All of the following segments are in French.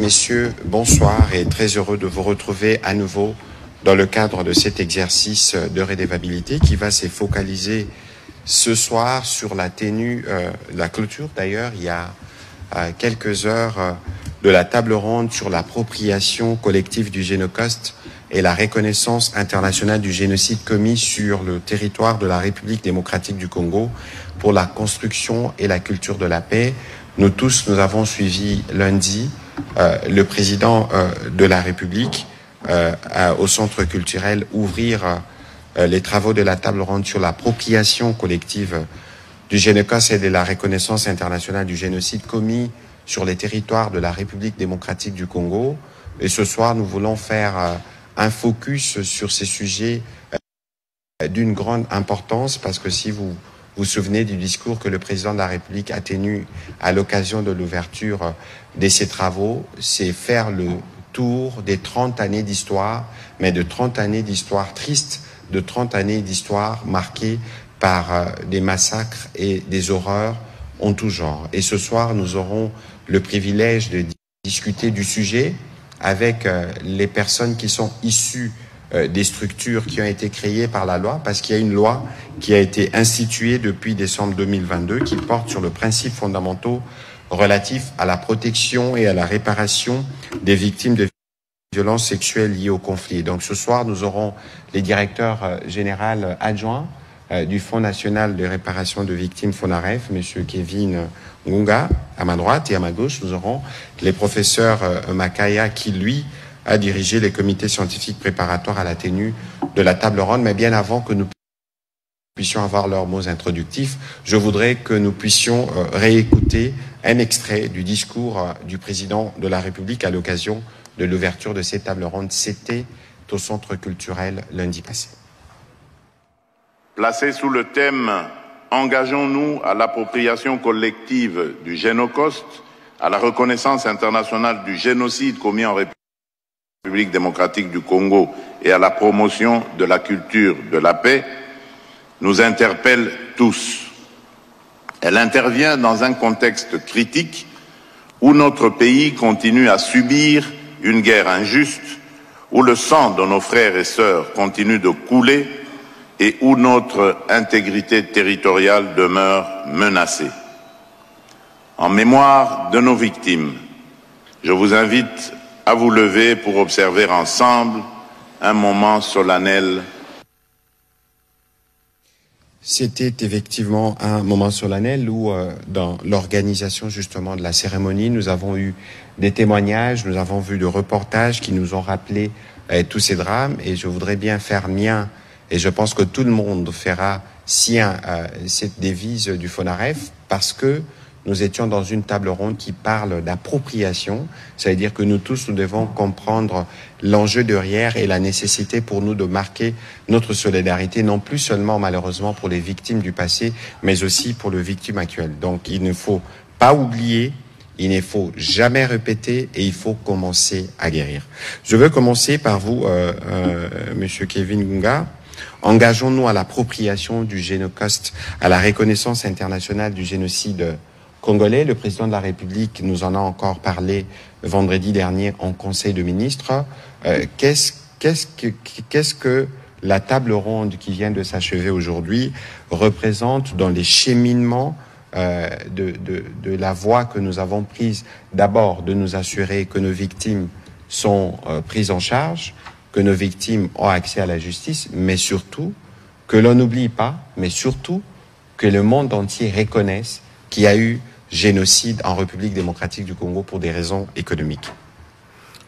Messieurs, bonsoir et très heureux de vous retrouver à nouveau dans le cadre de cet exercice de redevabilité qui va se focaliser ce soir sur la tenue, la clôture d'ailleurs, il y a quelques heures de la table ronde sur l'appropriation collective du Génocoste et la reconnaissance internationale du génocide commis sur le territoire de la République démocratique du Congo pour la construction et la culture de la paix. Nous avons suivi lundi le président de la République au centre culturel ouvrir les travaux de la table ronde sur l'appropriation collective du Génocoste et de la reconnaissance internationale du génocide commis sur les territoires de la République démocratique du Congo. Et ce soir, nous voulons faire un focus sur ces sujets d'une grande importance parce que si vous vous souvenez du discours que le président de la République a tenu à l'occasion de l'ouverture de ces travaux, c'est faire le tour des 30 années d'histoire, mais de 30 années d'histoire triste, de 30 années d'histoire marquées par des massacres et des horreurs en tout genre. Et ce soir, nous aurons le privilège de discuter du sujet avec les personnes qui sont issues des structures qui ont été créées par la loi, parce qu'il y a une loi qui a été instituée depuis décembre 2022 qui porte sur le principe fondamentaux relatif à la protection et à la réparation des victimes de violences sexuelles liées au conflit. Donc ce soir, nous aurons les directeurs généraux adjoints du Fonds national de réparation de victimes FONAREF, Monsieur Kevin Ngunga, à ma droite, et à ma gauche, nous aurons les professeurs Makaya qui, lui, a dirigé les comités scientifiques préparatoires à la tenue de la table ronde. Mais bien avant que nous puissions avoir leurs mots introductifs, je voudrais que nous puissions réécouter un extrait du discours du président de la République à l'occasion de l'ouverture de cette table ronde. C'était au Centre culturel lundi passé. Placé sous le thème « Engageons-nous à l'appropriation collective du Génocoste, à la reconnaissance internationale du génocide commis en République démocratique du Congo et à la promotion de la culture de la paix », nous interpelle tous. Elle intervient dans un contexte critique où notre pays continue à subir une guerre injuste, où le sang de nos frères et sœurs continue de couler et où notre intégrité territoriale demeure menacée. En mémoire de nos victimes, je vous invite à vous lever pour observer ensemble un moment solennel. C'était effectivement un moment solennel où, dans l'organisation justement de la cérémonie, nous avons eu des témoignages, nous avons vu des reportages qui nous ont rappelé tous ces drames. Et je voudrais bien faire mien, et je pense que tout le monde fera sien cette devise du FONAREF, parce que nous étions dans une table ronde qui parle d'appropriation, c'est-à-dire que nous tous, nous devons comprendre l'enjeu derrière et la nécessité pour nous de marquer notre solidarité, non plus seulement malheureusement pour les victimes du passé, mais aussi pour les victimes actuelles. Donc il ne faut pas oublier, il ne faut jamais répéter et il faut commencer à guérir. Je veux commencer par vous, Monsieur Kevin Ngunga. Engageons-nous à l'appropriation du Génocoste, à la reconnaissance internationale du génocide congolais. Le président de la République nous en a encore parlé vendredi dernier en Conseil de ministres. Qu'est-ce que la table ronde qui vient de s'achever aujourd'hui représente dans les cheminements de la voie que nous avons prise, d'abord de nous assurer que nos victimes sont prises en charge, que nos victimes ont accès à la justice, mais surtout que l'on n'oublie pas, mais surtout que le monde entier reconnaisse qu'il y a eu génocide en République démocratique du Congo pour des raisons économiques.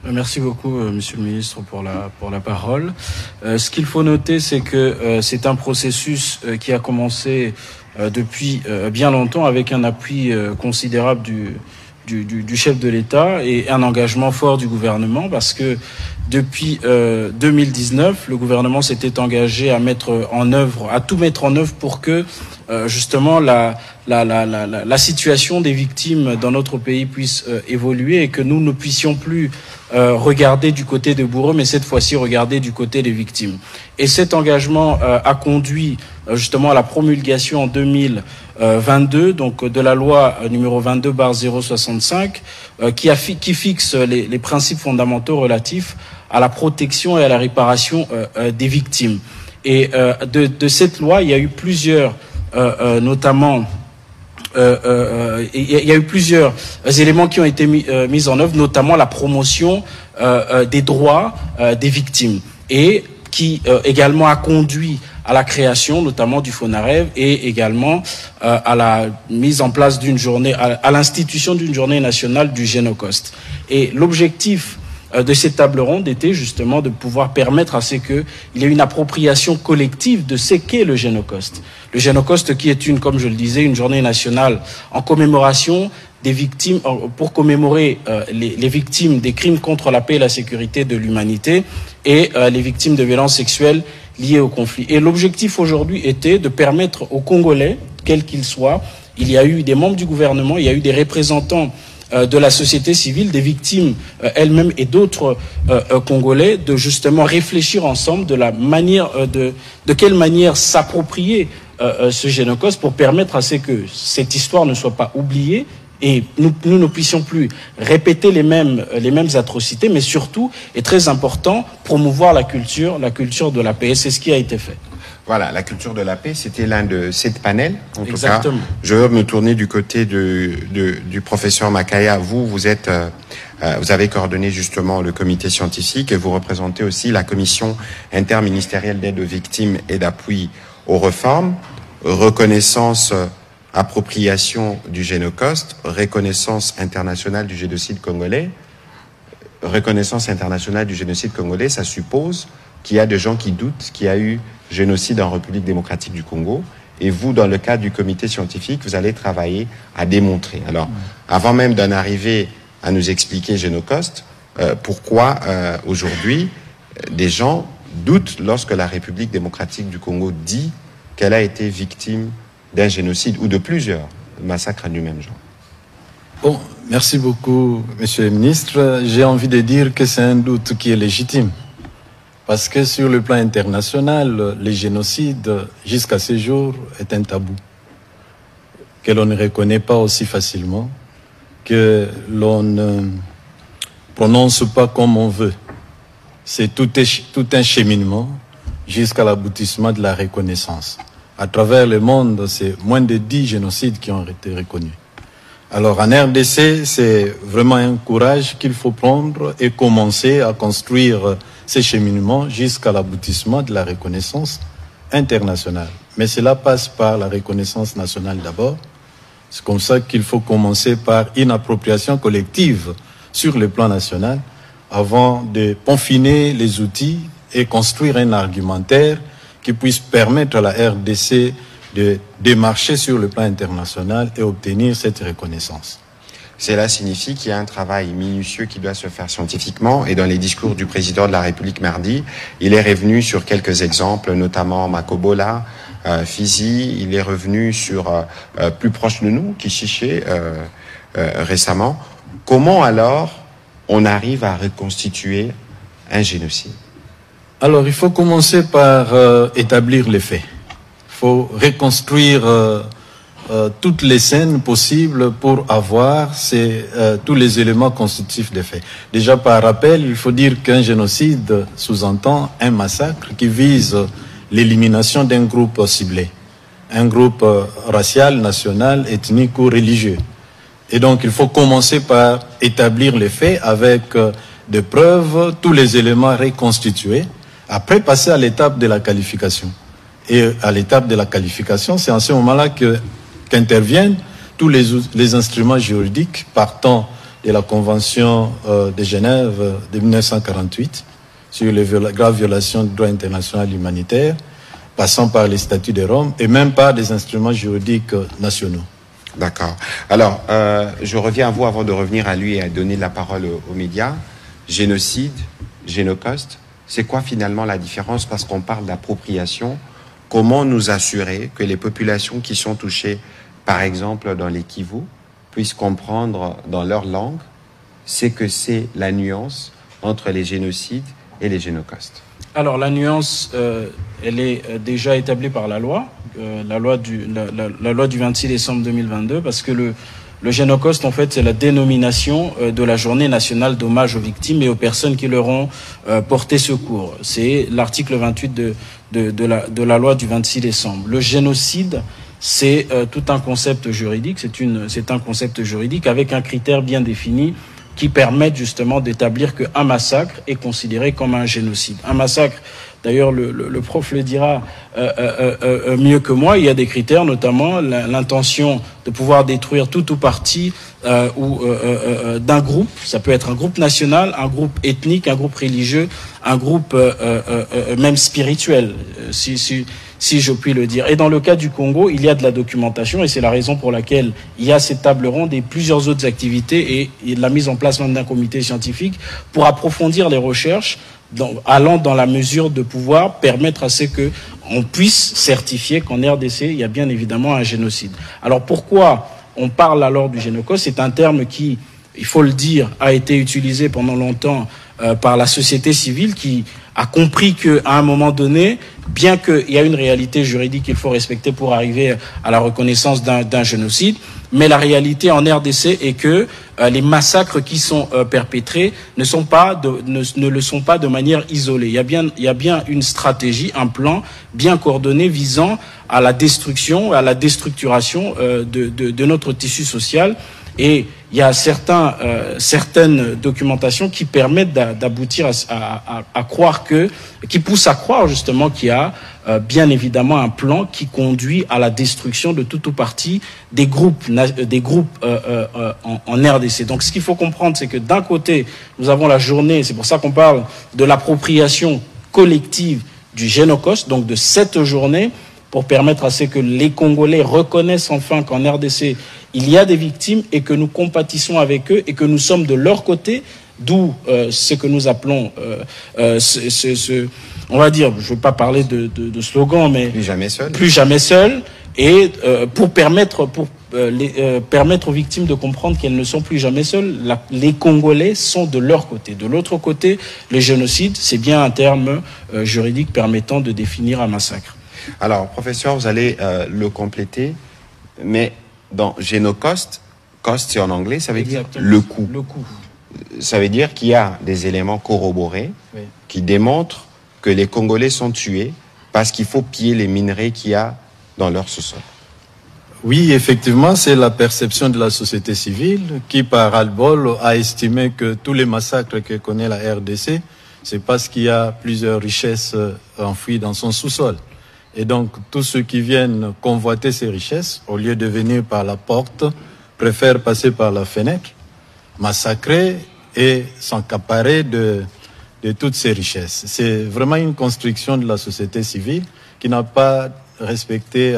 Merci beaucoup, Monsieur le Ministre, pour la parole. Ce qu'il faut noter, c'est que c'est un processus qui a commencé depuis bien longtemps avec un appui considérable du chef de l'État et un engagement fort du gouvernement, parce que depuis 2019, le gouvernement s'était engagé à tout mettre en œuvre pour que justement la situation des victimes dans notre pays puisse évoluer et que nous ne puissions plus regarder du côté des bourreaux, mais cette fois-ci regarder du côté des victimes. Et cet engagement a conduit justement à la promulgation en 2000 22, donc de la loi numéro 22/065, qui fixe les principes fondamentaux relatifs à la protection et à la réparation des victimes. Et de cette loi, il y a eu plusieurs, notamment, il y a eu plusieurs éléments qui ont été mis en œuvre, notamment la promotion des droits des victimes, et qui également a conduit à la création notamment du FONAREV et également à la mise en place d'une journée, à l'institution d'une journée nationale du Génocost. Et l'objectif de cette table ronde était justement de pouvoir permettre à ce qu'il y ait une appropriation collective de ce qu'est le Génocost. Le Génocost qui est comme je le disais, une journée nationale en commémoration des victimes, pour commémorer les victimes des crimes contre la paix et la sécurité de l'humanité et les victimes de violences sexuelles liées au conflit. Et l'objectif aujourd'hui était de permettre aux Congolais, quels qu'ils soient, il y a eu des membres du gouvernement, il y a eu des représentants de la société civile, des victimes elles-mêmes et d'autres Congolais, de justement réfléchir ensemble de la manière, de quelle manière s'approprier ce Génocost pour permettre à ce que cette histoire ne soit pas oubliée et nous ne puissions plus répéter les mêmes atrocités, mais surtout, et très important, promouvoir la culture de la paix. Et c'est ce qui a été fait. Voilà, la culture de la paix, c'était l'un de 7 panels. En Exactement. tout cas, je veux me tourner du côté du professeur Makaya. Vous avez coordonné justement le comité scientifique et vous représentez aussi la commission interministérielle d'aide aux victimes et d'appui aux réformes, reconnaissance, appropriation du Génocost, reconnaissance internationale du génocide congolais. Reconnaissance internationale du génocide congolais, ça suppose qu'il y a des gens qui doutent qu'il y a eu génocide en République démocratique du Congo. Et vous, dans le cadre du comité scientifique, vous allez travailler à démontrer. Alors, avant même d'en arriver à nous expliquer Génocost, pourquoi aujourd'hui des gens doutent lorsque la République démocratique du Congo dit qu'elle a été victime d'un génocide ou de plusieurs massacres du même genre? Bon, merci beaucoup, Monsieur le Ministre. J'ai envie de dire que c'est un doute qui est légitime. Parce que sur le plan international, le génocide, jusqu'à ce jour, est un tabou. Que l'on ne reconnaît pas aussi facilement, que l'on ne prononce pas comme on veut. C'est tout un cheminement jusqu'à l'aboutissement de la reconnaissance. À travers le monde, c'est moins de 10 génocides qui ont été reconnus. Alors en RDC, c'est vraiment un courage qu'il faut prendre et commencer à construire ces cheminements jusqu'à l'aboutissement de la reconnaissance internationale. Mais cela passe par la reconnaissance nationale d'abord. C'est comme ça qu'il faut commencer par une appropriation collective sur le plan national avant de peaufiner les outils et construire un argumentaire qui puisse permettre à la RDC de démarcher sur le plan international et obtenir cette reconnaissance. Cela signifie qu'il y a un travail minutieux qui doit se faire scientifiquement, et dans les discours du président de la République mardi, il est revenu sur quelques exemples, notamment Makobola, Fizi, il est revenu sur plus proche de nous, Kishiché, récemment. Comment alors on arrive à reconstituer un génocide? Alors il faut commencer par établir les faits. Il faut reconstruire toutes les scènes possibles pour avoir tous les éléments constitutifs des faits. Déjà par rappel, il faut dire qu'un génocide sous-entend un massacre qui vise l'élimination d'un groupe ciblé, un groupe racial, national, ethnique ou religieux. Et donc il faut commencer par établir les faits avec des preuves, tous les éléments reconstitués, après passer à l'étape de la qualification. Et à l'étape de la qualification, c'est en ce moment-là qu'interviennent tous les instruments juridiques partant de la Convention de Genève de 1948 sur les graves violations du droit international humanitaire, passant par les statuts de Rome et même par des instruments juridiques nationaux. D'accord. Alors, je reviens à vous avant de revenir à lui et à donner la parole aux médias. Génocide, Génocost, c'est quoi finalement la différence? Parce qu'on parle d'appropriation. Comment nous assurer que les populations qui sont touchées, par exemple dans les Kivu, puissent comprendre dans leur langue ce que c'est la nuance entre les génocides et les génocostes? Alors la nuance, elle est déjà établie par la loi, la loi du 26 décembre 2022, parce que le Génocoste, en fait, c'est la dénomination de la journée nationale d'hommage aux victimes et aux personnes qui leur ont porté secours. C'est l'article 28 de la loi du 26 décembre. Le génocide, c'est tout un concept juridique, c'est un concept juridique avec un critère bien défini qui permettent justement d'établir qu'un massacre est considéré comme un génocide. Un massacre, d'ailleurs le prof le dira mieux que moi, il y a des critères, notamment l'intention de pouvoir détruire tout ou partie d'un groupe. Ça peut être un groupe national, un groupe ethnique, un groupe religieux, un groupe même spirituel, si je puis le dire. Et dans le cas du Congo, il y a de la documentation et c'est la raison pour laquelle il y a cette table ronde et plusieurs autres activités et la mise en place même d'un comité scientifique pour approfondir les recherches allant dans la mesure de pouvoir permettre à ce qu'on puisse certifier qu'en RDC, il y a bien évidemment un génocide. Alors pourquoi on parle alors du génocide? C'est un terme qui, il faut le dire, a été utilisé pendant longtemps par la société civile qui a compris qu'à un moment donné, bien qu'il y a une réalité juridique qu'il faut respecter pour arriver à la reconnaissance d'un génocide, mais la réalité en RDC est que les massacres qui sont perpétrés ne le sont pas de manière isolée. Il y a bien une stratégie, un plan bien coordonné visant à la destruction, à la déstructuration de notre tissu social. Et il y a certaines documentations qui permettent d'aboutir à croire qui poussent à croire justement qu'il y a bien évidemment un plan qui conduit à la destruction de tout ou partie des groupes en RDC. Donc ce qu'il faut comprendre, c'est que d'un côté, nous avons la journée, c'est pour ça qu'on parle de l'appropriation collective du Génocoste, donc de cette journée, pour permettre à ce que les Congolais reconnaissent enfin qu'en RDC, il y a des victimes et que nous compatissons avec eux et que nous sommes de leur côté, d'où ce que nous appelons, on va dire, je ne veux pas parler de slogan, mais plus jamais seul. Plus jamais seul, et pour permettre aux victimes de comprendre qu'elles ne sont plus jamais seules, les Congolais sont de leur côté. De l'autre côté, le génocide, c'est bien un terme juridique permettant de définir un massacre. Alors, professeur, vous allez le compléter, mais dans Génocoste, cost c'est en anglais, ça veut Exactement. dire le coup. Le coup. Ça veut dire qu'il y a des éléments corroborés qui démontrent que les Congolais sont tués parce qu'il faut piller les minerais qu'il y a dans leur sous-sol. Oui, effectivement, c'est la perception de la société civile qui, par ras-le-bol, a estimé que tous les massacres que connaît la RDC, c'est parce qu'il y a plusieurs richesses enfouies dans son sous-sol. Et donc, tous ceux qui viennent convoiter ces richesses, au lieu de venir par la porte, préfèrent passer par la fenêtre, massacrer et s'accaparer de toutes ces richesses. C'est vraiment une construction de la société civile qui n'a pas respecté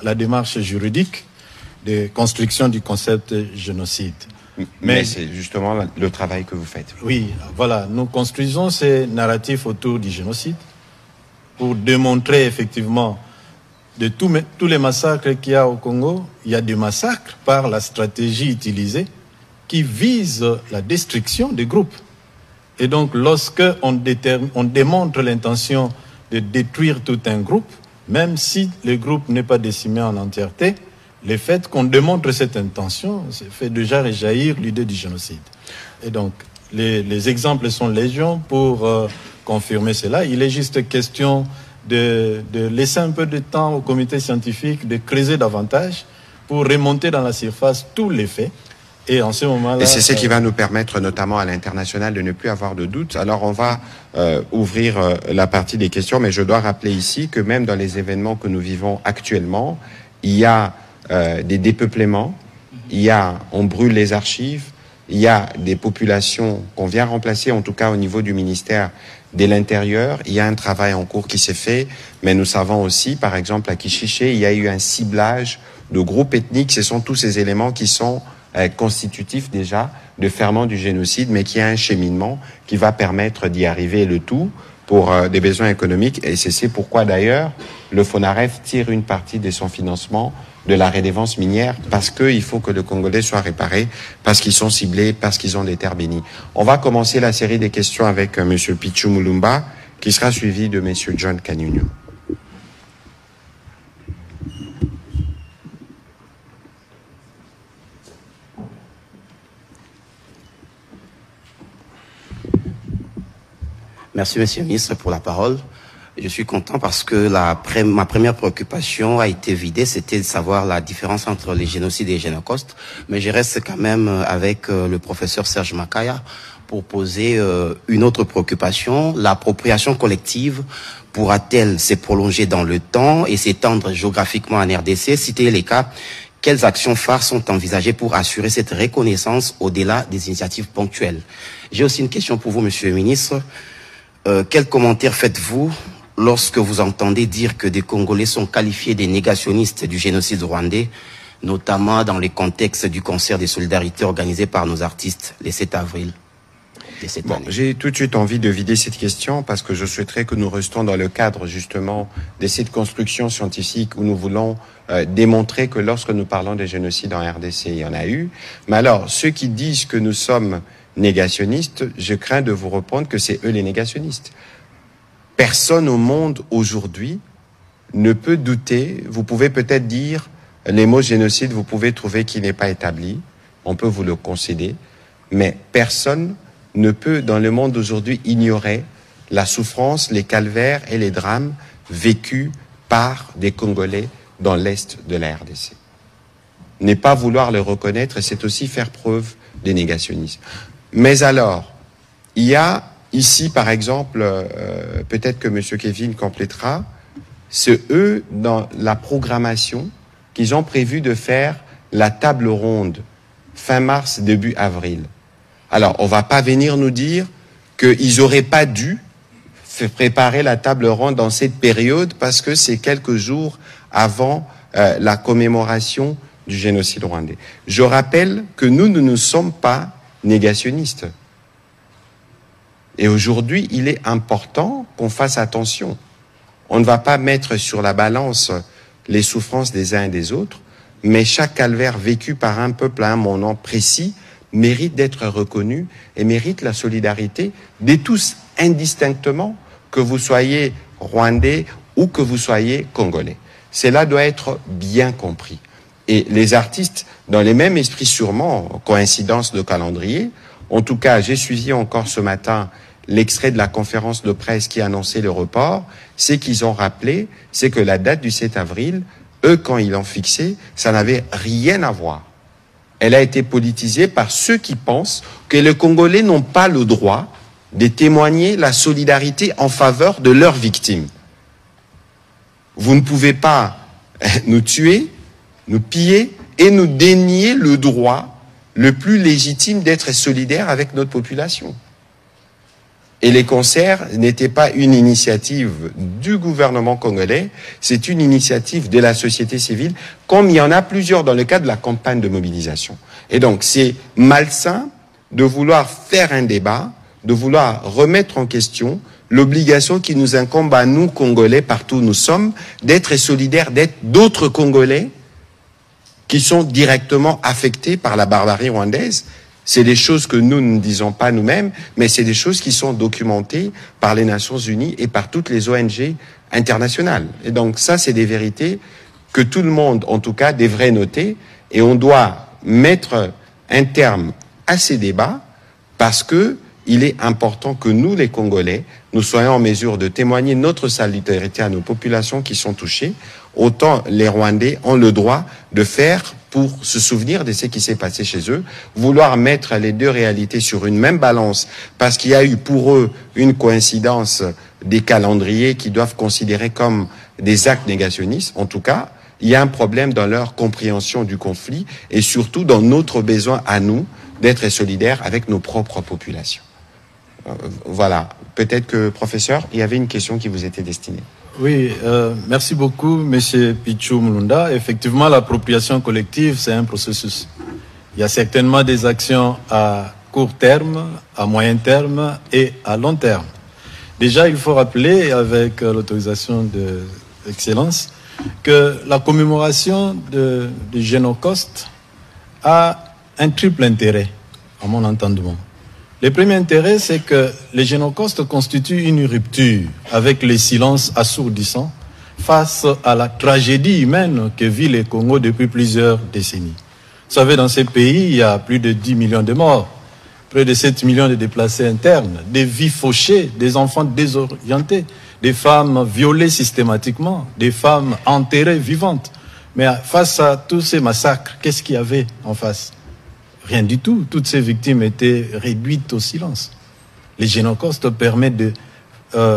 la démarche juridique de construction du concept génocide. Mais c'est justement le travail que vous faites. Oui, voilà. Nous construisons ces narratifs autour du génocide pour démontrer effectivement de tous les massacres qu'il y a au Congo, il y a des massacres par la stratégie utilisée qui vise la destruction des groupes. Et donc, lorsque on démontre l'intention de détruire tout un groupe, même si le groupe n'est pas décimé en entièreté, le fait qu'on démontre cette intention, ça fait déjà réjaillir l'idée du génocide. Et donc, les exemples sont légion pour confirmer cela. Il est juste question de laisser un peu de temps au comité scientifique de creuser davantage pour remonter dans la surface tous les faits. Et en ce moment-là... Et c'est ce qui va nous permettre, notamment à l'international, de ne plus avoir de doute. Alors, on va ouvrir la partie des questions, mais je dois rappeler ici que même dans les événements que nous vivons actuellement, il y a des dépeuplements, on brûle les archives, il y a des populations qu'on vient remplacer, en tout cas au niveau du ministère de l'Intérieur. Il y a un travail en cours qui s'est fait, mais nous savons aussi, par exemple, à Kishiché, il y a eu un ciblage de groupes ethniques. Ce sont tous ces éléments qui sont constitutifs déjà de ferment du génocide, mais qui a un cheminement qui va permettre d'y arriver, le tout pour des besoins économiques. Et c'est pourquoi d'ailleurs le FONAREF tire une partie de son financement de la redevance minière, parce qu'il faut que le Congolais soit réparé, parce qu'ils sont ciblés, parce qu'ils ont des terres bénies. On va commencer la série des questions avec M. Pichu Mulumba, qui sera suivi de M. John Kanyunyu. Merci, Monsieur le Ministre, pour la parole. Je suis content parce que ma première préoccupation a été vidée, c'était de savoir la différence entre les génocides et les génocosts. Mais je reste quand même avec le professeur Serge Makaya pour poser une autre préoccupation. L'appropriation collective pourra-t-elle se prolonger dans le temps et s'étendre géographiquement en RDC? Si tel est le cas, quelles actions phares sont envisagées pour assurer cette reconnaissance au-delà des initiatives ponctuelles? J'ai aussi une question pour vous, Monsieur le Ministre. Quel commentaire faites-vous lorsque vous entendez dire que des Congolais sont qualifiés des négationnistes du génocide rwandais, notamment dans le contexte du concert des solidarités organisé par nos artistes le 7 avril de cette année? J'ai tout de suite envie de vider cette question parce que je souhaiterais que nous restions dans le cadre justement de cette construction scientifique où nous voulons démontrer que lorsque nous parlons des génocides en RDC, il y en a eu. Mais alors, ceux qui disent que nous sommes négationnistes, je crains de vous répondre que c'est eux les négationnistes. Personne au monde aujourd'hui ne peut douter. Vous pouvez peut-être dire les mots génocide, vous pouvez trouver qu'il n'est pas établi. On peut vous le concéder. Mais personne ne peut dans le monde d'aujourd'hui ignorer la souffrance, les calvaires et les drames vécus par des Congolais dans l'Est de la RDC. Ne pas vouloir le reconnaître, c'est aussi faire preuve de négationnisme. Mais alors, il y a ici, par exemple, peut-être que M. Kevin complétera, c'est eux, dans la programmation, qu'ils ont prévu de faire la table ronde fin mars, début avril. Alors, on ne va pas venir nous dire qu'ils n'auraient pas dû préparer la table ronde dans cette période parce que c'est quelques jours avant la commémoration du génocide rwandais. Je rappelle que nous ne sommes pas négationnistes. Et aujourd'hui, il est important qu'on fasse attention. On ne va pas mettre sur la balance les souffrances des uns et des autres, mais chaque calvaire vécu par un peuple à un moment précis mérite d'être reconnu et mérite la solidarité de tous, indistinctement, que vous soyez rwandais ou que vous soyez congolais. Cela doit être bien compris. Et les artistes, dans les mêmes esprits sûrement, coïncidence de calendrier, en tout cas, j'ai suivi encore ce matin l'extrait de la conférence de presse qui annonçait le report, c'est qu'ils ont rappelé, c'est que la date du 7 avril, eux, quand ils l'ont fixée, ça n'avait rien à voir. Elle a été politisée par ceux qui pensent que les Congolais n'ont pas le droit de témoigner la solidarité en faveur de leurs victimes. Vous ne pouvez pas nous tuer, nous piller et nous dénier le droit le plus légitime d'être solidaire avec notre population. Et les concerts n'étaient pas une initiative du gouvernement congolais, c'est une initiative de la société civile, comme il y en a plusieurs dans le cadre de la campagne de mobilisation. Et donc c'est malsain de vouloir faire un débat, de vouloir remettre en question l'obligation qui nous incombe à nous, Congolais, partout où nous sommes, d'être solidaires, d'être d'autres Congolais qui sont directement affectés par la barbarie rwandaise. C'est des choses que nous ne disons pas nous-mêmes, mais c'est des choses qui sont documentées par les Nations Unies et par toutes les ONG internationales. Et donc ça, c'est des vérités que tout le monde, en tout cas, devrait noter. Et on doit mettre un terme à ces débats parce que il est important que nous, les Congolais, nous soyons en mesure de témoigner notre solidarité à nos populations qui sont touchées. Autant les Rwandais ont le droit de faire pour se souvenir de ce qui s'est passé chez eux, vouloir mettre les deux réalités sur une même balance, parce qu'il y a eu pour eux une coïncidence des calendriers qui doivent considérer comme des actes négationnistes. En tout cas, il y a un problème dans leur compréhension du conflit et surtout dans notre besoin à nous d'être solidaires avec nos propres populations. Voilà. Peut-être que, professeur, il y avait une question qui vous était destinée. Oui, merci beaucoup, Monsieur Pichu Mulumba. Effectivement, l'appropriation collective, c'est un processus. Il y a certainement des actions à court terme, à moyen terme et à long terme. Déjà, il faut rappeler, avec l'autorisation de l'Excellence, que la commémoration du Génocauste a un triple intérêt, à mon entendement. Le premier intérêt, c'est que le Génocauste constitue une rupture avec les silences assourdissants face à la tragédie humaine que vit le Congo depuis plusieurs décennies. Vous savez, dans ces pays, il y a plus de 10 millions de morts, près de 7 millions de déplacés internes, des vies fauchées, des enfants désorientés, des femmes violées systématiquement, des femmes enterrées vivantes. Mais face à tous ces massacres, qu'est-ce qu'il y avait en face? Rien du tout. Toutes ces victimes étaient réduites au silence. Le Génocauste permet de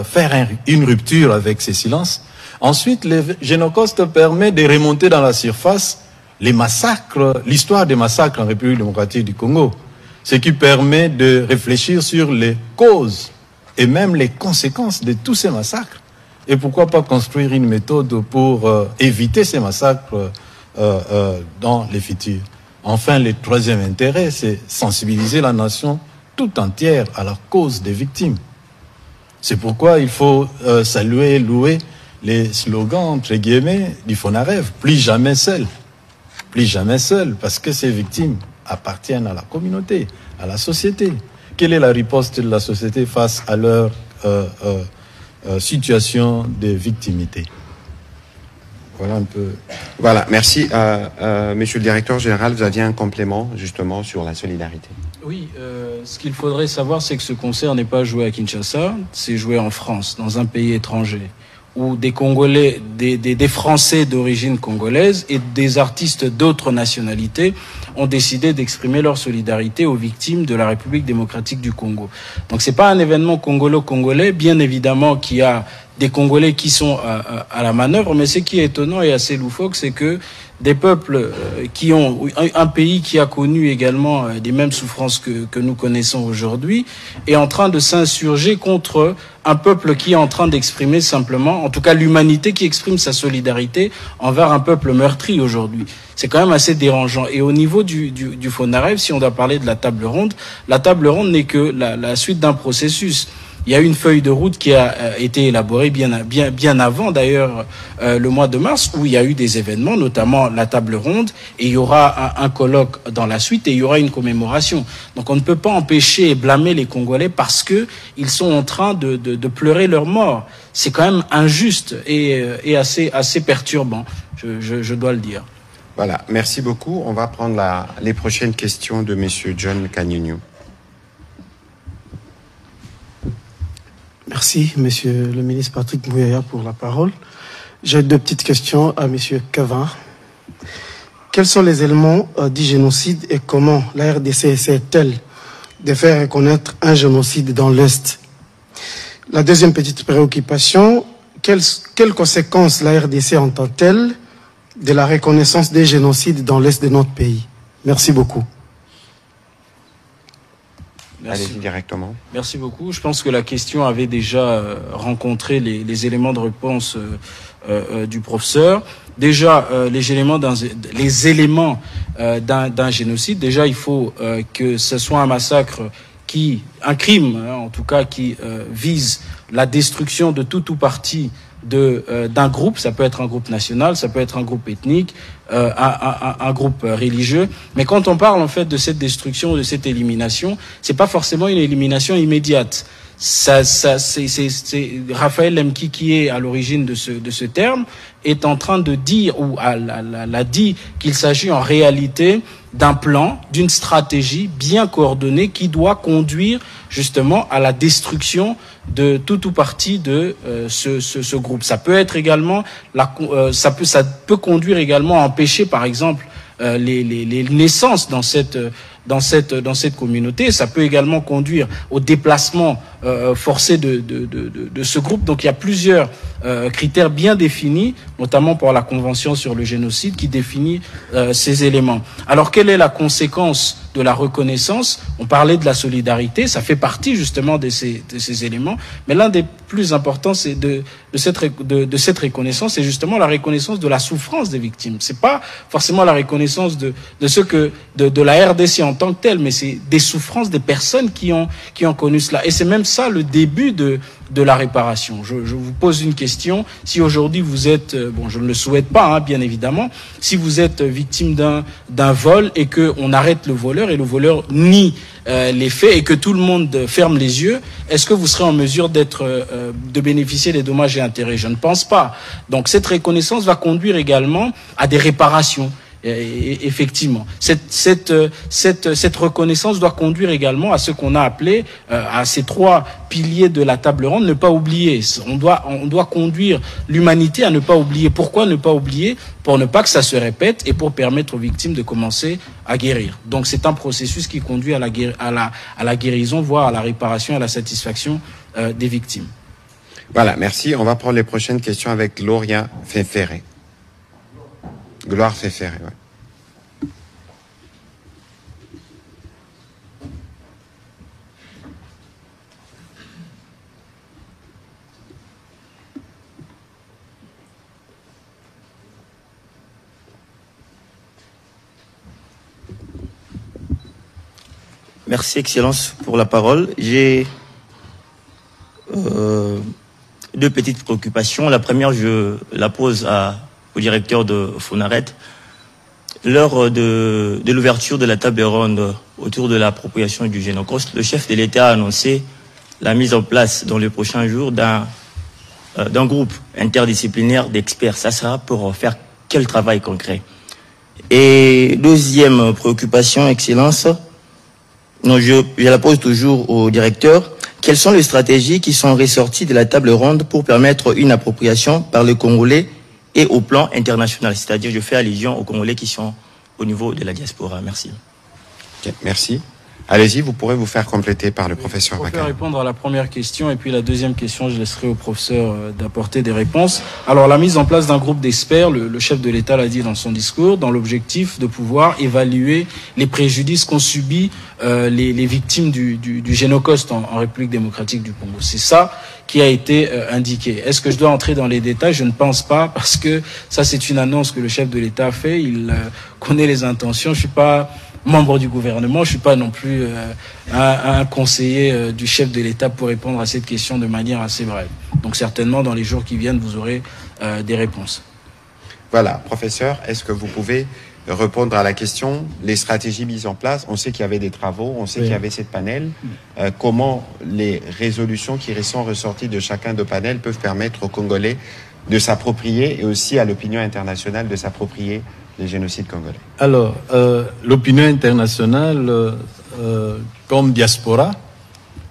faire une rupture avec ces silences. Ensuite, le Génocauste permet de remonter dans la surface les massacres, l'histoire des massacres en République démocratique du Congo, ce qui permet de réfléchir sur les causes et même les conséquences de tous ces massacres. Et pourquoi pas construire une méthode pour éviter ces massacres dans les futurs. Enfin, le troisième intérêt, c'est sensibiliser la nation tout entière à la cause des victimes. C'est pourquoi il faut saluer et louer les slogans, entre guillemets, du FONAREV, plus jamais seul. Plus jamais seul, parce que ces victimes appartiennent à la communauté, à la société. Quelle est la riposte de la société face à leur situation de victimité? Voilà un peu. Voilà, merci. Monsieur le directeur général, vous aviez un complément justement sur la solidarité. Oui, ce qu'il faudrait savoir, c'est que ce concert n'est pas joué à Kinshasa, c'est joué en France, dans un pays étranger, où des Congolais, des Français d'origine congolaise et des artistes d'autres nationalités ont décidé d'exprimer leur solidarité aux victimes de la République démocratique du Congo. Donc c'est pas un événement congolo-congolais, bien évidemment qu'il y a des Congolais qui sont à la manœuvre, mais ce qui est étonnant et assez loufoque, c'est que des peuples qui ont un pays qui a connu également les mêmes souffrances que nous connaissons aujourd'hui est en train de s'insurger contre un peuple qui est en train d'exprimer simplement, en tout cas l'humanité qui exprime sa solidarité envers un peuple meurtri aujourd'hui. C'est quand même assez dérangeant. Et au niveau du FONAREV, si on doit parler de la table ronde n'est que la suite d'un processus. Il y a une feuille de route qui a été élaborée bien avant d'ailleurs le mois de mars, où il y a eu des événements, notamment la table ronde, et il y aura un colloque dans la suite et il y aura une commémoration. Donc on ne peut pas empêcher et blâmer les Congolais parce que ils sont en train de pleurer leur mort. C'est quand même injuste et assez perturbant, je dois le dire. Voilà, merci beaucoup. On va prendre les prochaines questions de Monsieur John Kanyunyu. Merci, Monsieur le ministre Patrick Mouyaya, pour la parole. J'ai deux petites questions à Monsieur Cavin. Quels sont les éléments du génocide et comment la RDC essaie-t-elle de faire reconnaître un génocide dans l'Est? La deuxième petite préoccupation, quelles conséquences la RDC entend-elle de la reconnaissance des génocides dans l'Est de notre pays? Merci beaucoup. Allez-y directement. Merci beaucoup. Je pense que la question avait déjà rencontré les éléments de réponse du professeur. Déjà, les éléments d'un génocide, déjà il faut que ce soit un massacre un crime, en tout cas, qui vise la destruction de tout ou partie d'un groupe. Ça peut être un groupe national, ça peut être un groupe ethnique, un groupe religieux. Mais quand on parle en fait de cette destruction, de cette élimination, c'est pas forcément une élimination immédiate. C'est Raphaël Lemki qui est à l'origine de ce terme est en train de dire ou l'a dit qu'il s'agit en réalité d'un plan, d'une stratégie bien coordonnée qui doit conduire justement à la destruction de tout ou partie de ce groupe. Ça peut être également ça peut conduire également à empêcher par exemple les naissances dans cette communauté. Ça peut également conduire au déplacement forcé de ce groupe. Donc il y a plusieurs critères bien définis, notamment pour la Convention sur le génocide, qui définit ces éléments. Alors quelle est la conséquence de la reconnaissance? On parlait de la solidarité, ça fait partie justement de ces éléments, mais l'un des plus importants, c'est de cette reconnaissance, c'est justement la reconnaissance de la souffrance des victimes. C'est pas forcément la reconnaissance de la RDC en tant que telle, mais c'est des souffrances des personnes qui ont connu cela. Et c'est même ça le début de de la réparation. Je vous pose une question. Si aujourd'hui vous êtes, bon, je ne le souhaite pas, hein, bien évidemment, si vous êtes victime d'un vol et que on arrête le voleur et le voleur nie les faits et que tout le monde ferme les yeux, est-ce que vous serez en mesure de bénéficier des dommages et intérêts? Je ne pense pas. Donc cette reconnaissance va conduire également à des réparations. Et effectivement, cette reconnaissance doit conduire également à ce qu'on a appelé à ces 3 piliers de la table ronde, ne pas oublier. On doit conduire l'humanité à ne pas oublier. Pourquoi ne pas oublier? Pour ne pas que ça se répète et pour permettre aux victimes de commencer à guérir. Donc c'est un processus qui conduit à la guérison, voire à la réparation et à la satisfaction des victimes. Voilà, merci. On va prendre les prochaines questions avec Gloria Féféré. Gloire Féféré, ouais. Merci, Excellence, pour la parole. J'ai 2 petites préoccupations. La première, je la pose au directeur de Fonaret. Lors de l'ouverture de la table ronde autour de l'appropriation du Génocost, le chef de l'État a annoncé la mise en place dans les prochains jours d'un groupe interdisciplinaire d'experts. Ça sera pour faire quel travail concret? Et deuxième préoccupation, Excellence, non, je la pose toujours au directeur. Quelles sont les stratégies qui sont ressorties de la table ronde pour permettre une appropriation par les Congolais et au plan international? C'est-à-dire, je fais allusion aux Congolais qui sont au niveau de la diaspora. Merci. Okay, merci. Allez-y, vous pourrez vous faire compléter par le professeur Bakar. Je vais répondre à la première question et puis la deuxième question, je laisserai au professeur d'apporter des réponses. Alors, la mise en place d'un groupe d'experts, le chef de l'État l'a dit dans son discours, dans l'objectif de pouvoir évaluer les préjudices qu'ont subis les victimes du Génocost en République démocratique du Congo. C'est ça qui a été indiqué. Est-ce que je dois entrer dans les détails? Je ne pense pas, parce que ça, c'est une annonce que le chef de l'État a fait. Il connaît les intentions. Je suis pas membre du gouvernement, je suis pas non plus un conseiller du chef de l'État pour répondre à cette question de manière assez brève. Donc certainement, dans les jours qui viennent, vous aurez des réponses. Voilà, professeur, est-ce que vous pouvez répondre à la question, les stratégies mises en place? On sait qu'il y avait des travaux, on sait qu'il y avait cette panel. Comment les résolutions qui sont ressorties de chacun de panels peuvent permettre aux Congolais de s'approprier et aussi à l'opinion internationale de s'approprier les génocides congolais? Alors, l'opinion internationale, comme diaspora,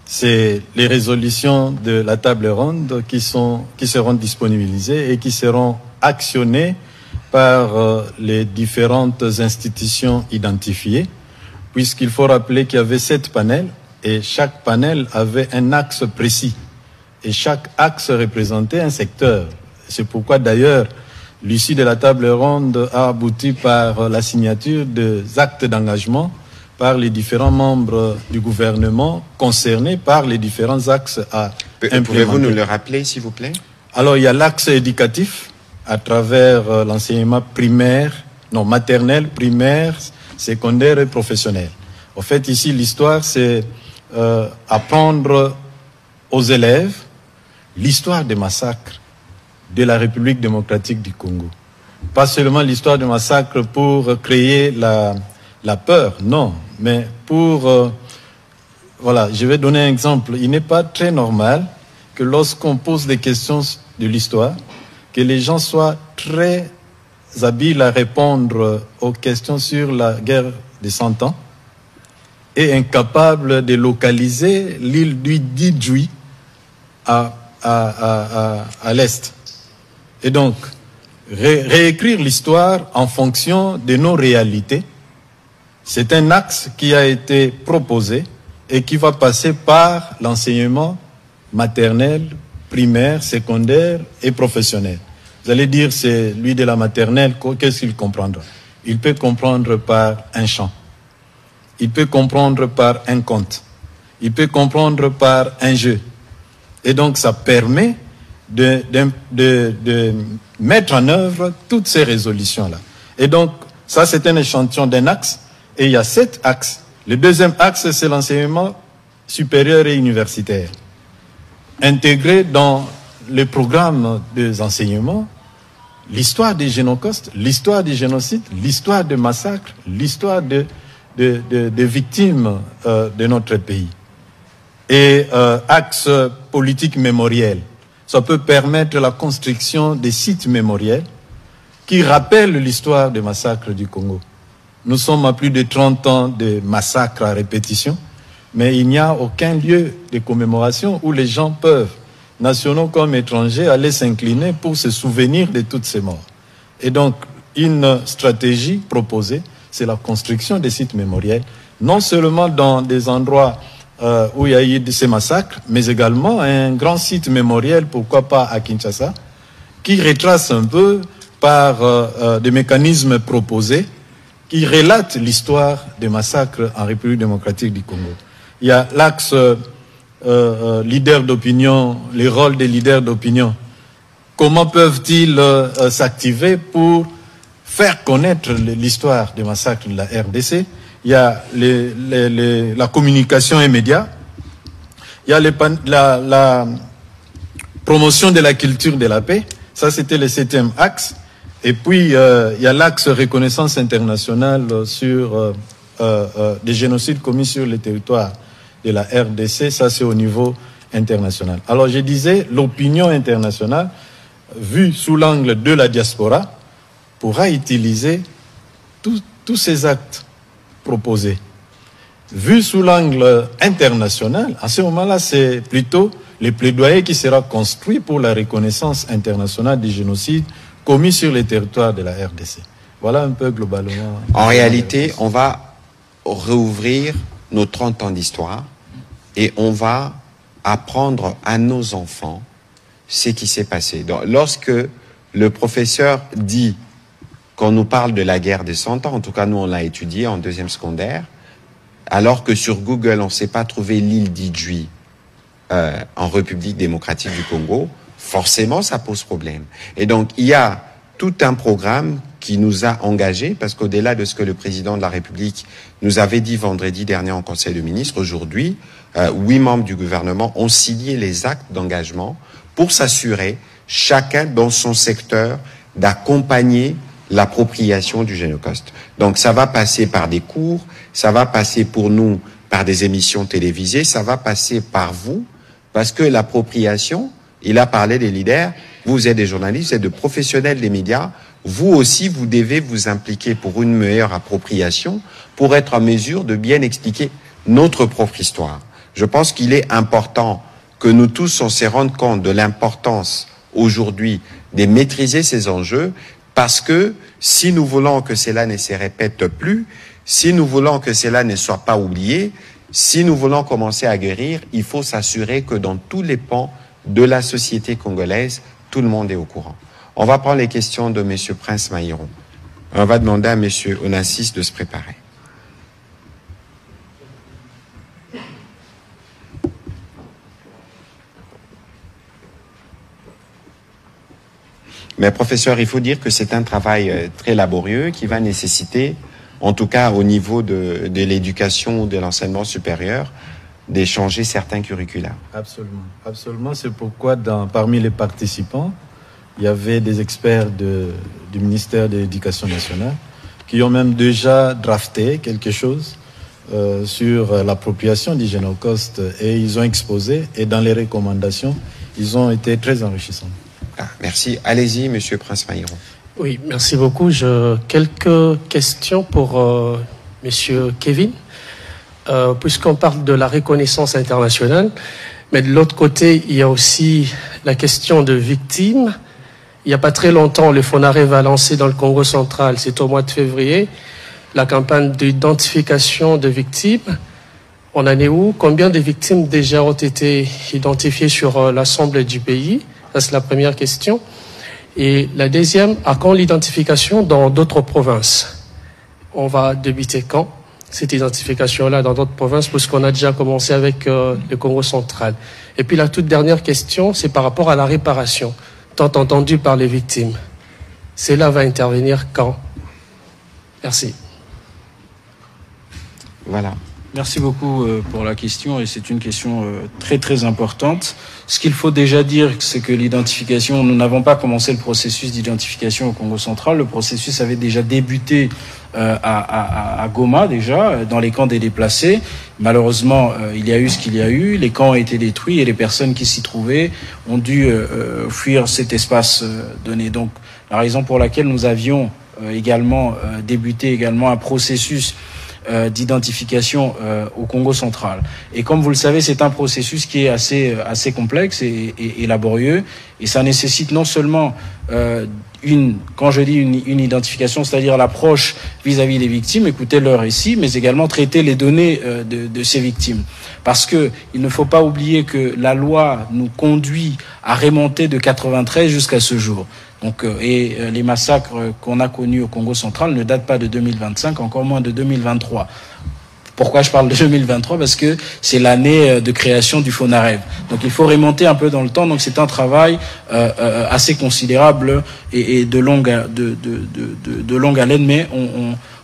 c'est les résolutions de la table ronde qui seront disponibilisées et qui seront actionnées par les différentes institutions identifiées, puisqu'il faut rappeler qu'il y avait 7 panels et chaque panel avait un axe précis et chaque axe représentait un secteur. C'est pourquoi d'ailleurs l'issue de la table ronde a abouti par la signature des actes d'engagement par les différents membres du gouvernement concernés par les différents axes à implémenter. Pouvez-vous nous le rappeler, s'il vous plaît? Alors, il y a l'axe éducatif à travers l'enseignement maternel, primaire, secondaire et professionnel. En fait, ici, l'histoire, c'est apprendre aux élèves l'histoire des massacres de la République démocratique du Congo. Pas seulement l'histoire des massacres pour créer la peur, non, mais pour... voilà, je vais donner un exemple. Il n'est pas très normal que lorsqu'on pose des questions de l'histoire, que les gens soient très habiles à répondre aux questions sur la guerre des 100 ans et incapables de localiser l'île d'Idjoui à l'est. Et donc, réécrire l'histoire en fonction de nos réalités, c'est un axe qui a été proposé et qui va passer par l'enseignement maternel, primaire, secondaire et professionnel. Vous allez dire, c'est lui de la maternelle, qu'est-ce qu'il comprendra? Il peut comprendre par un chant. Il peut comprendre par un conte. Il peut comprendre par un jeu. Et donc, ça permet de mettre en œuvre toutes ces résolutions-là. Et donc, ça, c'est un échantillon d'un axe. Et il y a 7 axes. Le deuxième axe, c'est l'enseignement supérieur et universitaire. intégrer dans les programmes des enseignements l'histoire des génocostes, l'histoire du génocide, l'histoire des massacres, l'histoire des victimes de notre pays. Et axe politique mémoriel, ça peut permettre la construction des sites mémoriels qui rappellent l'histoire des massacres du Congo. Nous sommes à plus de 30 ans de massacres à répétition, mais il n'y a aucun lieu de commémoration où les gens peuvent, nationaux comme étrangers, aller s'incliner pour se souvenir de toutes ces morts. Et donc, une stratégie proposée, c'est la construction des sites mémoriels, non seulement dans des endroits où il y a eu ces massacres, mais également un grand site mémoriel, pourquoi pas à Kinshasa, qui retrace un peu par des mécanismes proposés, qui relatent l'histoire des massacres en République démocratique du Congo. Il y a l'axe leaders d'opinion, les rôles des leaders d'opinion. Comment peuvent-ils s'activer pour faire connaître l'histoire des massacres de la RDC? Il y a la communication immédiate, il y a la promotion de la culture de la paix, ça c'était le 7e axe, et puis il y a l'axe reconnaissance internationale sur des génocides commis sur le territoire de la RDC, ça c'est au niveau international. Alors je disais, l'opinion internationale, vue sous l'angle de la diaspora, pourra utiliser tous ces actes proposés. Vu sous l'angle international, à ce moment-là, c'est plutôt le plaidoyer qui sera construit pour la reconnaissance internationale des génocides commis sur les territoires de la RDC. Voilà un peu globalement. En réalité, on va réouvrir nos 30 ans d'histoire et on va apprendre à nos enfants ce qui s'est passé. Donc, lorsque le professeur dit qu'on nous parle de la guerre des 100 ans, en tout cas nous on l'a étudié en 2e secondaire, alors que sur Google on ne sait pas trouver l'île d'Idjouï en République démocratique du Congo, forcément ça pose problème. Et donc il y a tout un programme qui nous a engagés, parce qu'au-delà de ce que le président de la République nous avait dit vendredi dernier en Conseil de ministres, aujourd'hui 8 membres du gouvernement ont signé les actes d'engagement pour s'assurer, chacun dans son secteur, d'accompagner l'appropriation du Génocoste. Donc ça va passer par des cours, ça va passer pour nous par des émissions télévisées, ça va passer par vous, parce que l'appropriation, il a parlé des leaders, vous êtes des journalistes, vous êtes des professionnels des médias, vous aussi vous devez vous impliquer pour une meilleure appropriation, pour être en mesure de bien expliquer notre propre histoire. Je pense qu'il est important que nous tous on se rende compte de l'importance aujourd'hui de maîtriser ces enjeux, parce que si nous voulons que cela ne se répète plus, si nous voulons que cela ne soit pas oublié, si nous voulons commencer à guérir, il faut s'assurer que dans tous les pans de la société congolaise, tout le monde est au courant. On va prendre les questions de M. Prince Maïron. On va demander à M. Onassis de se préparer. Mais professeur, il faut dire que c'est un travail très laborieux qui va nécessiter, en tout cas au niveau de l'éducation ou de l'enseignement supérieur, d'échanger certains curricula. Absolument, absolument. C'est pourquoi parmi les participants, il y avait des experts du ministère de l'Éducation nationale qui ont même déjà drafté quelque chose sur l'appropriation du Génocoste, et ils ont exposé, et dans les recommandations, ils ont été très enrichissants. Ah, merci. Allez-y, Monsieur Prince Maïron. Oui, merci beaucoup. Quelques questions pour Monsieur Kevin, puisqu'on parle de la reconnaissance internationale, mais de l'autre côté, il y a aussi la question de victimes. Il n'y a pas très longtemps, le FONAREV va lancer dans le Congo central, c'est au mois de février, la campagne d'identification de victimes. On en est où? Combien de victimes déjà ont été identifiées sur l'ensemble du pays? Ça, c'est la première question. Et la deuxième, à quand l'identification dans d'autres provinces? On va débuter quand cette identification-là dans d'autres provinces, puisqu'on a déjà commencé avec le Congo central. Et puis la toute dernière question, c'est par rapport à la réparation, tant entendue par les victimes. Cela va intervenir quand? Merci. Voilà. Merci beaucoup pour la question, et c'est une question très très importante. Ce qu'il faut déjà dire, c'est que l'identification, nous n'avons pas commencé le processus d'identification au Congo central. Le processus avait déjà débuté à Goma, déjà, dans les camps des déplacés. Malheureusement, il y a eu ce qu'il y a eu. Les camps ont été détruits et les personnes qui s'y trouvaient ont dû fuir cet espace donné. Donc, la raison pour laquelle nous avions également débuté également un processus d'identification au Congo central. Et comme vous le savez, c'est un processus qui est assez complexe et laborieux, et ça nécessite non seulement quand je dis une identification, c'est-à-dire l'approche vis-à-vis des victimes, écouter leur récit, mais également traiter les données de ces victimes. Parce que il ne faut pas oublier que la loi nous conduit à remonter de 93 jusqu'à ce jour. Donc, les massacres qu'on a connus au Congo central ne datent pas de 2025, encore moins de 2023. Pourquoi je parle de 2023? Parce que c'est l'année de création du FONAREV. Donc il faut remonter un peu dans le temps. Donc c'est un travail assez considérable et de longue haleine, mais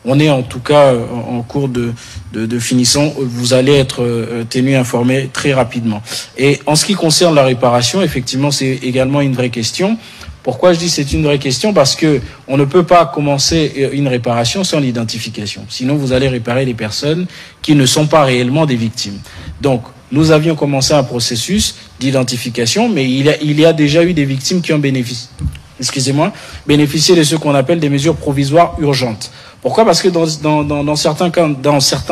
on est en tout cas en cours de finition. Vous allez être tenu informé très rapidement. Et en ce qui concerne la réparation, effectivement, c'est également une vraie question. Pourquoi je dis c'est une vraie question? Parce que on ne peut pas commencer une réparation sans l'identification. Sinon, vous allez réparer les personnes qui ne sont pas réellement des victimes. Donc, nous avions commencé un processus d'identification, mais il y a déjà eu des victimes qui ont bénéficié de ce qu'on appelle des mesures provisoires urgentes. Pourquoi? Parce que dans certains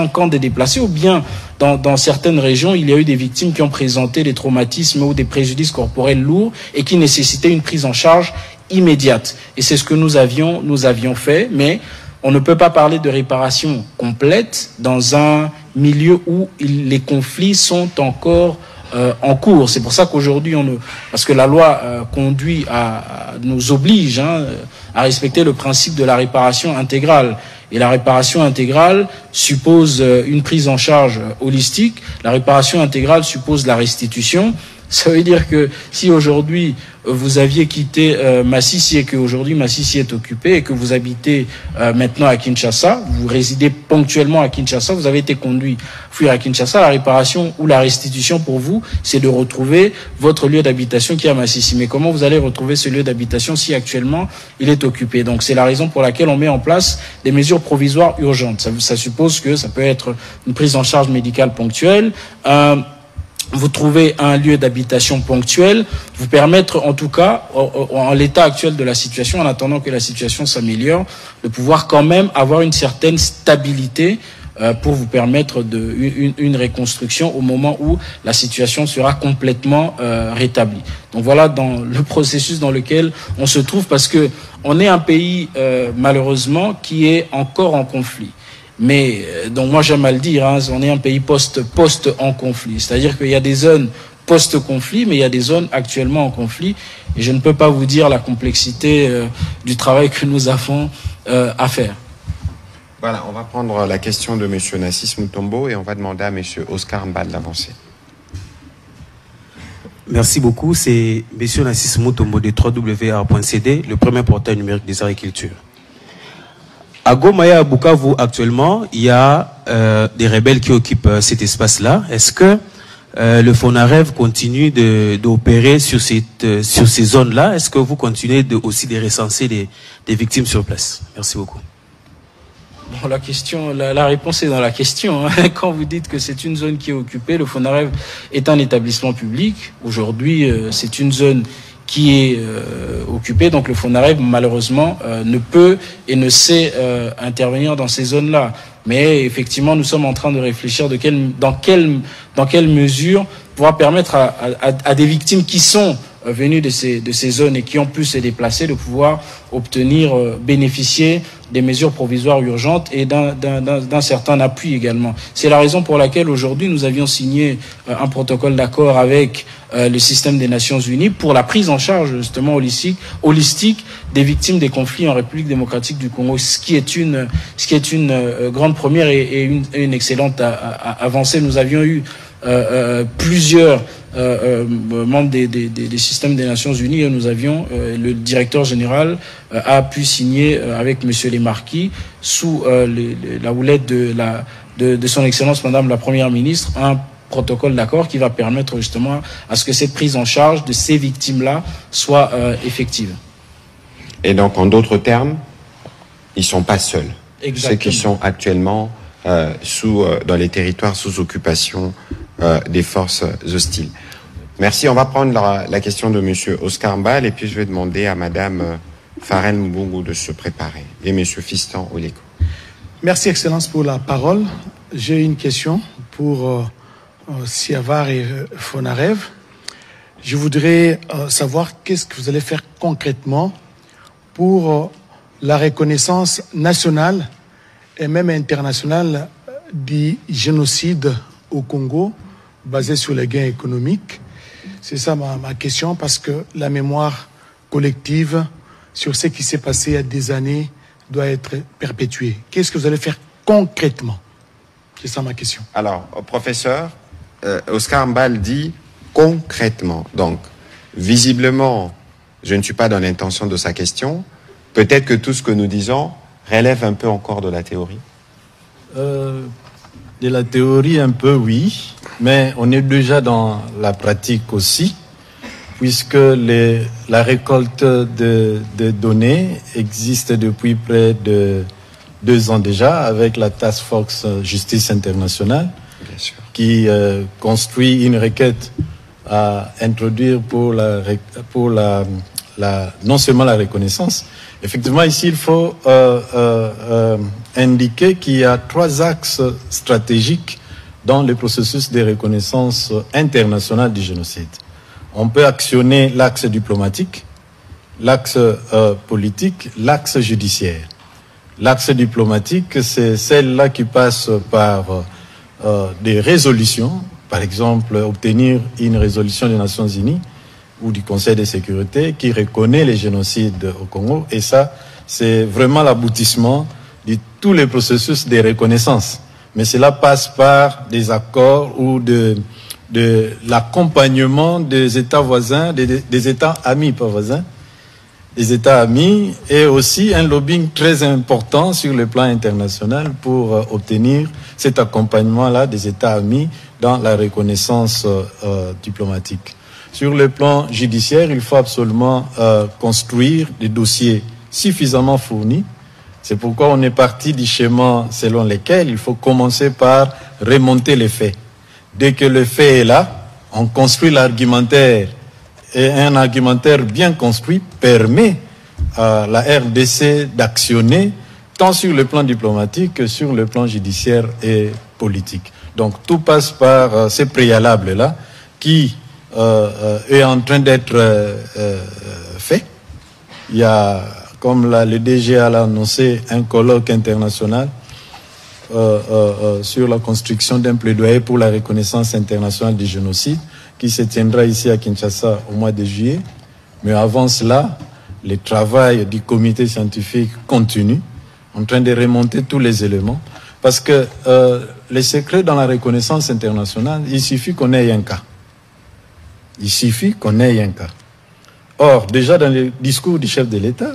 camps des déplacés, ou bien dans certaines régions, il y a eu des victimes qui ont présenté des traumatismes ou des préjudices corporels lourds et qui nécessitaient une prise en charge immédiate. Et c'est ce que nous avions fait, mais on ne peut pas parler de réparation complète dans un milieu où les conflits sont encore en cours. C'est pour ça qu'aujourd'hui, parce que la loi nous oblige à respecter le principe de la réparation intégrale. Et la réparation intégrale suppose une prise en charge holistique. La réparation intégrale suppose la restitution. Ça veut dire que si aujourd'hui vous aviez quitté Massissi et qu'aujourd'hui Massissi est occupé et que vous habitez maintenant à Kinshasa, vous résidez ponctuellement à Kinshasa, vous avez été conduit fuir à Kinshasa, la réparation ou la restitution pour vous, c'est de retrouver votre lieu d'habitation qui est à Massissi. Mais comment vous allez retrouver ce lieu d'habitation si actuellement il est occupé? Donc c'est la raison pour laquelle on met en place des mesures provisoires urgentes. Ça suppose que ça peut être une prise en charge médicale ponctuelle, vous trouvez un lieu d'habitation ponctuel, vous permettre en tout cas, en l'état actuel de la situation, en attendant que la situation s'améliore, de pouvoir quand même avoir une certaine stabilité pour vous permettre une reconstruction au moment où la situation sera complètement rétablie. Donc voilà dans le processus dans lequel on se trouve, parce que on est un pays malheureusement qui est encore en conflit. Mais, donc moi j'aime à le dire, on est un pays post en conflit. C'est-à-dire qu'il y a des zones post-conflit, mais il y a des zones actuellement en conflit. Et je ne peux pas vous dire la complexité du travail que nous avons à faire. Voilà, on va prendre la question de M. Nassis Mutombo et on va demander à M. Oscar Mbad d'avancer. Merci beaucoup. C'est M. Nassis Mutombo de www.cd, le premier portail numérique des agricultures. À Goma et à Bukavu, actuellement, il y a des rebelles qui occupent cet espace-là. Est-ce que le FONAREV continue d'opérer sur ces zones-là? Est-ce que vous continuez aussi de recenser des victimes sur place? Merci beaucoup. Bon, la réponse est dans la question. Quand vous dites que c'est une zone qui est occupée, le FONAREV est un établissement public. Aujourd'hui, c'est une zone qui est occupé, donc le FONAREV malheureusement ne peut et ne sait intervenir dans ces zones-là. Mais effectivement, nous sommes en train de réfléchir dans quelle mesure pouvoir permettre à des victimes qui sont venues de ces zones et qui ont pu se déplacer de pouvoir bénéficier des mesures provisoires urgentes et d'un certain appui également. C'est la raison pour laquelle aujourd'hui nous avions signé un protocole d'accord avec le système des Nations Unies pour la prise en charge justement holistique des victimes des conflits en République démocratique du Congo, ce qui est une grande première et une excellente avancée. Nous avions eu plusieurs membres des systèmes des Nations Unies et nous avions le directeur général a pu signer avec Monsieur Lemarquis sous la houlette de de son Excellence Madame la Première ministre un protocole d'accord qui va permettre justement à ce que cette prise en charge de ces victimes-là soit effective. Et donc, en d'autres termes, ils ne sont pas seuls. Exactement. Ceux qui sont actuellement dans les territoires sous occupation des forces hostiles. Merci. On va prendre la question de Monsieur Oscar Mbal et puis je vais demander à Madame Farel Mbungu de se préparer et Monsieur Fiston Oleko. Merci, Excellence, pour la parole. J'ai une question pour Siavar et Fonarev. Je voudrais savoir qu'est-ce que vous allez faire concrètement pour la reconnaissance nationale et même internationale du génocide au Congo, basé sur les gains économiques. C'est ça ma question, parce que la mémoire collective sur ce qui s'est passé il y a des années doit être perpétuée. Qu'est-ce que vous allez faire concrètement? C'est ça ma question. Alors, professeur, Oscar Mbal dit concrètement. Donc, visiblement, je ne suis pas dans l'intention de sa question. Peut-être que tout ce que nous disons relève un peu encore de la théorie. De la théorie, un peu, oui. Mais on est déjà dans la pratique aussi, puisque la récolte de données existe depuis près de 2 ans déjà, avec la Task Force Justice Internationale, qui construit une requête à introduire pour non seulement la reconnaissance. Effectivement, ici, il faut indiquer qu'il y a 3 axes stratégiques dans le processus de reconnaissance internationale du génocide. On peut actionner l'axe diplomatique, l'axe politique, l'axe judiciaire. L'axe diplomatique, c'est celle-là qui passe par des résolutions, par exemple obtenir une résolution des Nations Unies ou du Conseil de sécurité qui reconnaît les génocides au Congo. Et ça, c'est vraiment l'aboutissement de tous les processus de reconnaissance. Mais cela passe par des accords ou de l'accompagnement des États voisins, des États amis, pas voisins, des États amis, et aussi un lobbying très important sur le plan international pour obtenir cet accompagnement-là des États amis dans la reconnaissance diplomatique. Sur le plan judiciaire, il faut absolument construire des dossiers suffisamment fournis. C'est pourquoi on est parti du schéma selon lequel il faut commencer par remonter les faits. Dès que le fait est là, on construit l'argumentaire. Et un argumentaire bien construit permet à la RDC d'actionner tant sur le plan diplomatique que sur le plan judiciaire et politique. Donc tout passe par ces préalables-là qui est en train d'être fait. Il y a, comme le DGA l'a annoncé, un colloque international sur la construction d'un plaidoyer pour la reconnaissance internationale du génocide qui se tiendra ici à Kinshasa au mois de juillet. Mais avant cela, le travail du comité scientifique continue, en train de remonter tous les éléments. Parce que le secret dans la reconnaissance internationale, il suffit qu'on ait un cas. Il suffit qu'on ait un cas. Or, déjà dans le discours du chef de l'État,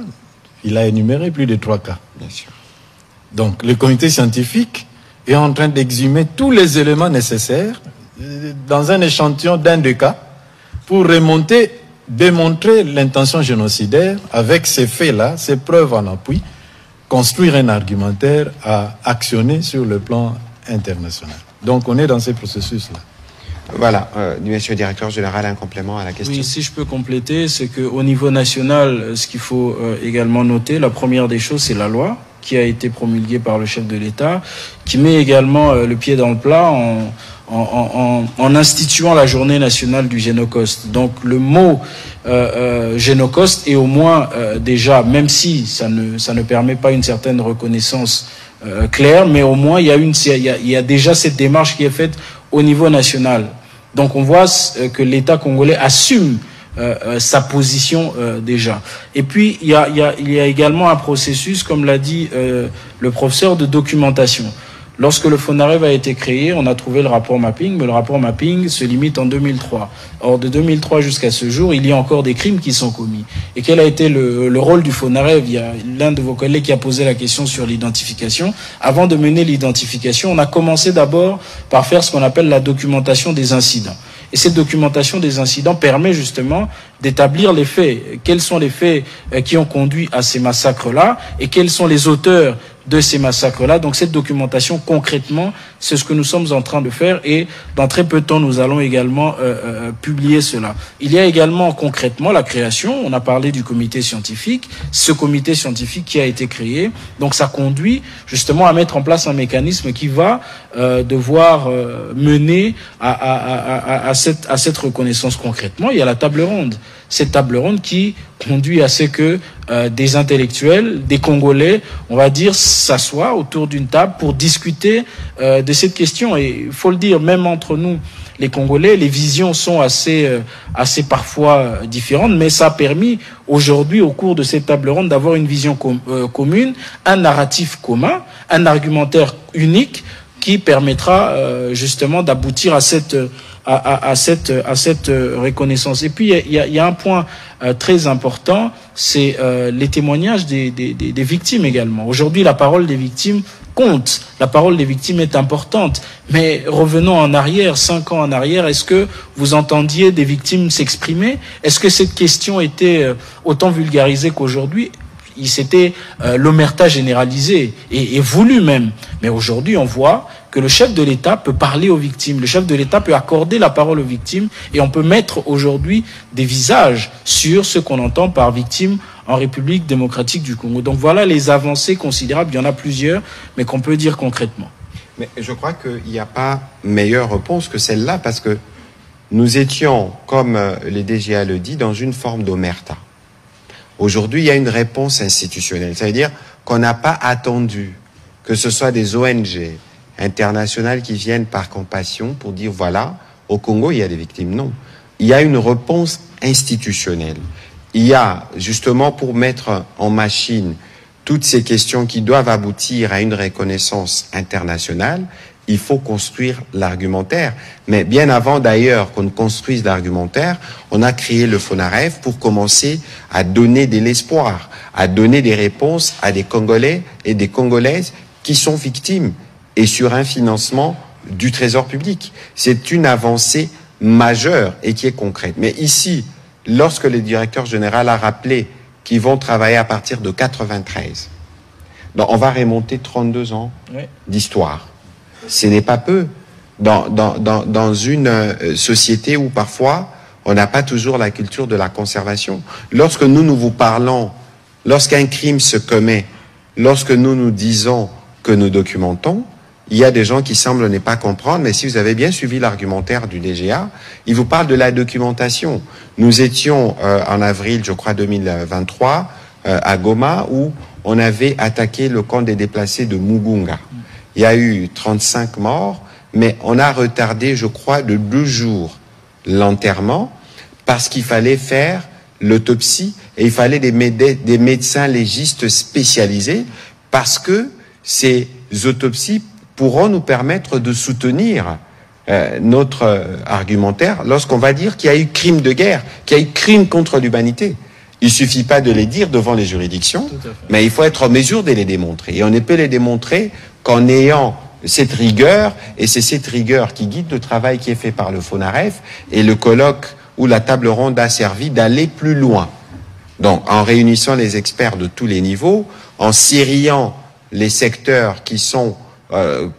il a énuméré plus de 3 cas. Bien sûr. Donc, le comité scientifique est en train d'exhumer tous les éléments nécessaires dans un échantillon d'1 cas pour démontrer l'intention génocidaire avec ces faits-là, ces preuves en appui, construire un argumentaire à actionner sur le plan international. Donc, on est dans ces processus-là. Voilà, monsieur le directeur général, un complément à la question. Oui, si je peux compléter, c'est qu'au niveau national, ce qu'il faut également noter, la première des choses, c'est la loi qui a été promulguée par le chef de l'État, qui met également le pied dans le plat en instituant la journée nationale du Génocoste. Donc le mot Génocoste est au moins déjà, même si ça ne permet pas une certaine reconnaissance claire, mais au moins il y a déjà cette démarche qui est faite au niveau national. Donc on voit que l'État congolais assume sa position déjà. Et puis il y a également un processus, comme l'a dit le professeur, de documentation. Lorsque le FONAREV a été créé, on a trouvé le rapport mapping, mais le rapport mapping se limite en 2003. Or, de 2003 jusqu'à ce jour, il y a encore des crimes qui sont commis. Et quel a été le rôle du FONAREV? Il y a l'un de vos collègues qui a posé la question sur l'identification. Avant de mener l'identification, on a commencé d'abord par faire ce qu'on appelle la documentation des incidents. Et cette documentation des incidents permet justement d'établir les faits. Quels sont les faits qui ont conduit à ces massacres-là et quels sont les auteurs de ces massacres-là. Donc cette documentation, concrètement, c'est ce que nous sommes en train de faire et dans très peu de temps, nous allons également publier cela. Il y a également concrètement la création, on a parlé du comité scientifique, ce comité scientifique qui a été créé, donc ça conduit justement à mettre en place un mécanisme qui va devoir mener à cette reconnaissance concrètement. Il y a la table ronde. Cette table ronde qui conduit à ce que des intellectuels, des Congolais, on va dire, s'assoient autour d'une table pour discuter de cette question. Et il faut le dire, même entre nous, les Congolais, les visions sont assez parfois différentes, mais ça a permis aujourd'hui, au cours de cette table ronde, d'avoir une vision commune, un narratif commun, un argumentaire unique qui permettra justement d'aboutir à cette reconnaissance. Et puis il y a un point très important, c'est les témoignages des victimes également. Aujourd'hui, la parole des victimes compte, la parole des victimes est importante. Mais revenons en arrière, 5 ans en arrière, est-ce que vous entendiez des victimes s'exprimer? Est-ce que cette question était autant vulgarisée qu'aujourd'hui? C'était l'omerta généralisée et voulu même. Mais aujourd'hui, on voit que le chef de l'État peut parler aux victimes, le chef de l'État peut accorder la parole aux victimes et on peut mettre aujourd'hui des visages sur ce qu'on entend par victime en République démocratique du Congo. Donc voilà les avancées considérables, il y en a plusieurs, mais qu'on peut dire concrètement. Mais je crois qu'il n'y a pas meilleure réponse que celle-là parce que nous étions, comme les DGA le dit, dans une forme d'omerta. Aujourd'hui, il y a une réponse institutionnelle. Ça veut dire qu'on n'a pas attendu que ce soit des ONG internationales qui viennent par compassion pour dire voilà, au Congo, il y a des victimes. Non. Il y a une réponse institutionnelle. Il y a, justement, pour mettre en machine toutes ces questions qui doivent aboutir à une reconnaissance internationale, il faut construire l'argumentaire. Mais bien avant d'ailleurs qu'on construise l'argumentaire, on a créé le FONAREV pour commencer à donner de l'espoir, à donner des réponses à des Congolais et des Congolaises qui sont victimes et sur un financement du Trésor public. C'est une avancée majeure et qui est concrète. Mais ici, lorsque le directeur général a rappelé qu'ils vont travailler à partir de 93, donc on va remonter 32 ans d'histoire. Ce n'est pas peu dans une société où parfois on n'a pas toujours la culture de la conservation. Lorsque nous vous parlons, lorsqu'un crime se commet, lorsque nous disons que nous documentons, il y a des gens qui semblent ne pas comprendre, mais si vous avez bien suivi l'argumentaire du DGA, il vous parle de la documentation. Nous étions en avril, je crois 2023, à Goma, où on avait attaqué le camp des déplacés de Mugunga. Il y a eu 35 morts, mais on a retardé, je crois, de 2 jours l'enterrement parce qu'il fallait faire l'autopsie et il fallait des médecins légistes spécialisés parce que ces autopsies pourront nous permettre de soutenir notre argumentaire lorsqu'on va dire qu'il y a eu crime de guerre, qu'il y a eu crime contre l'humanité. Il suffit pas de les dire devant les juridictions, mais il faut être en mesure de les démontrer. Et on ne peut les démontrer qu'en ayant cette rigueur, et c'est cette rigueur qui guide le travail qui est fait par le FONAREV, et le colloque ou la table ronde a servi d'aller plus loin. Donc, en réunissant les experts de tous les niveaux, en sériant les secteurs qui sont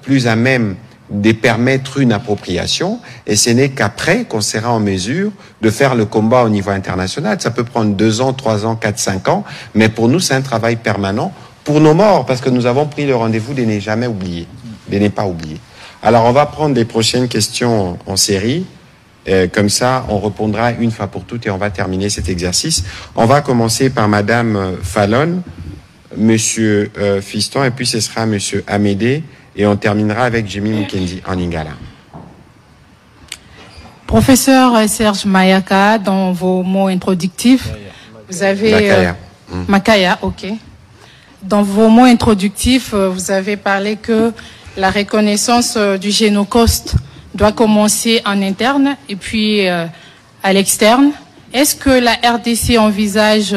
plus à même de permettre une appropriation, et ce n'est qu'après qu'on sera en mesure de faire le combat au niveau international. Ça peut prendre 2 ans, 3 ans, 4, 5 ans, mais pour nous, c'est un travail permanent pour nos morts, parce que nous avons pris le rendez-vous de ne jamais oublier, de ne pas oublier. Alors, on va prendre les prochaines questions en série. Comme ça, on répondra une fois pour toutes et on va terminer cet exercice. On va commencer par Madame Fallon, Monsieur Fiston, et puis ce sera Monsieur Amédée, et on terminera avec Jimmy Mukendi en Lingala. Professeur Serge Mayaka, dans vos mots introductifs, vous avez... Makaya, ok. Dans vos mots introductifs, vous avez parlé que la reconnaissance du Génocost doit commencer en interne et puis à l'externe. Est-ce que la RDC envisage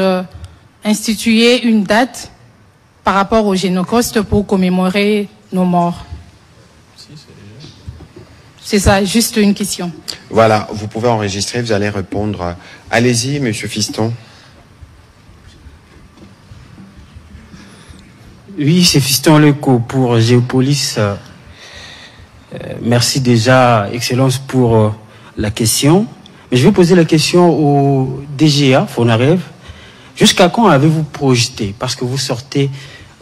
instituer une date par rapport au Génocost pour commémorer nos morts? C'est ça, juste une question. Voilà, vous pouvez enregistrer, vous allez répondre. Allez-y, Monsieur Fiston. Oui, c'est Fiston Leco pour Géopolis. Merci déjà, Excellence, pour la question. Mais je vais poser la question au DGA, Fonarev. Jusqu'à quand avez-vous projeté? Parce que vous sortez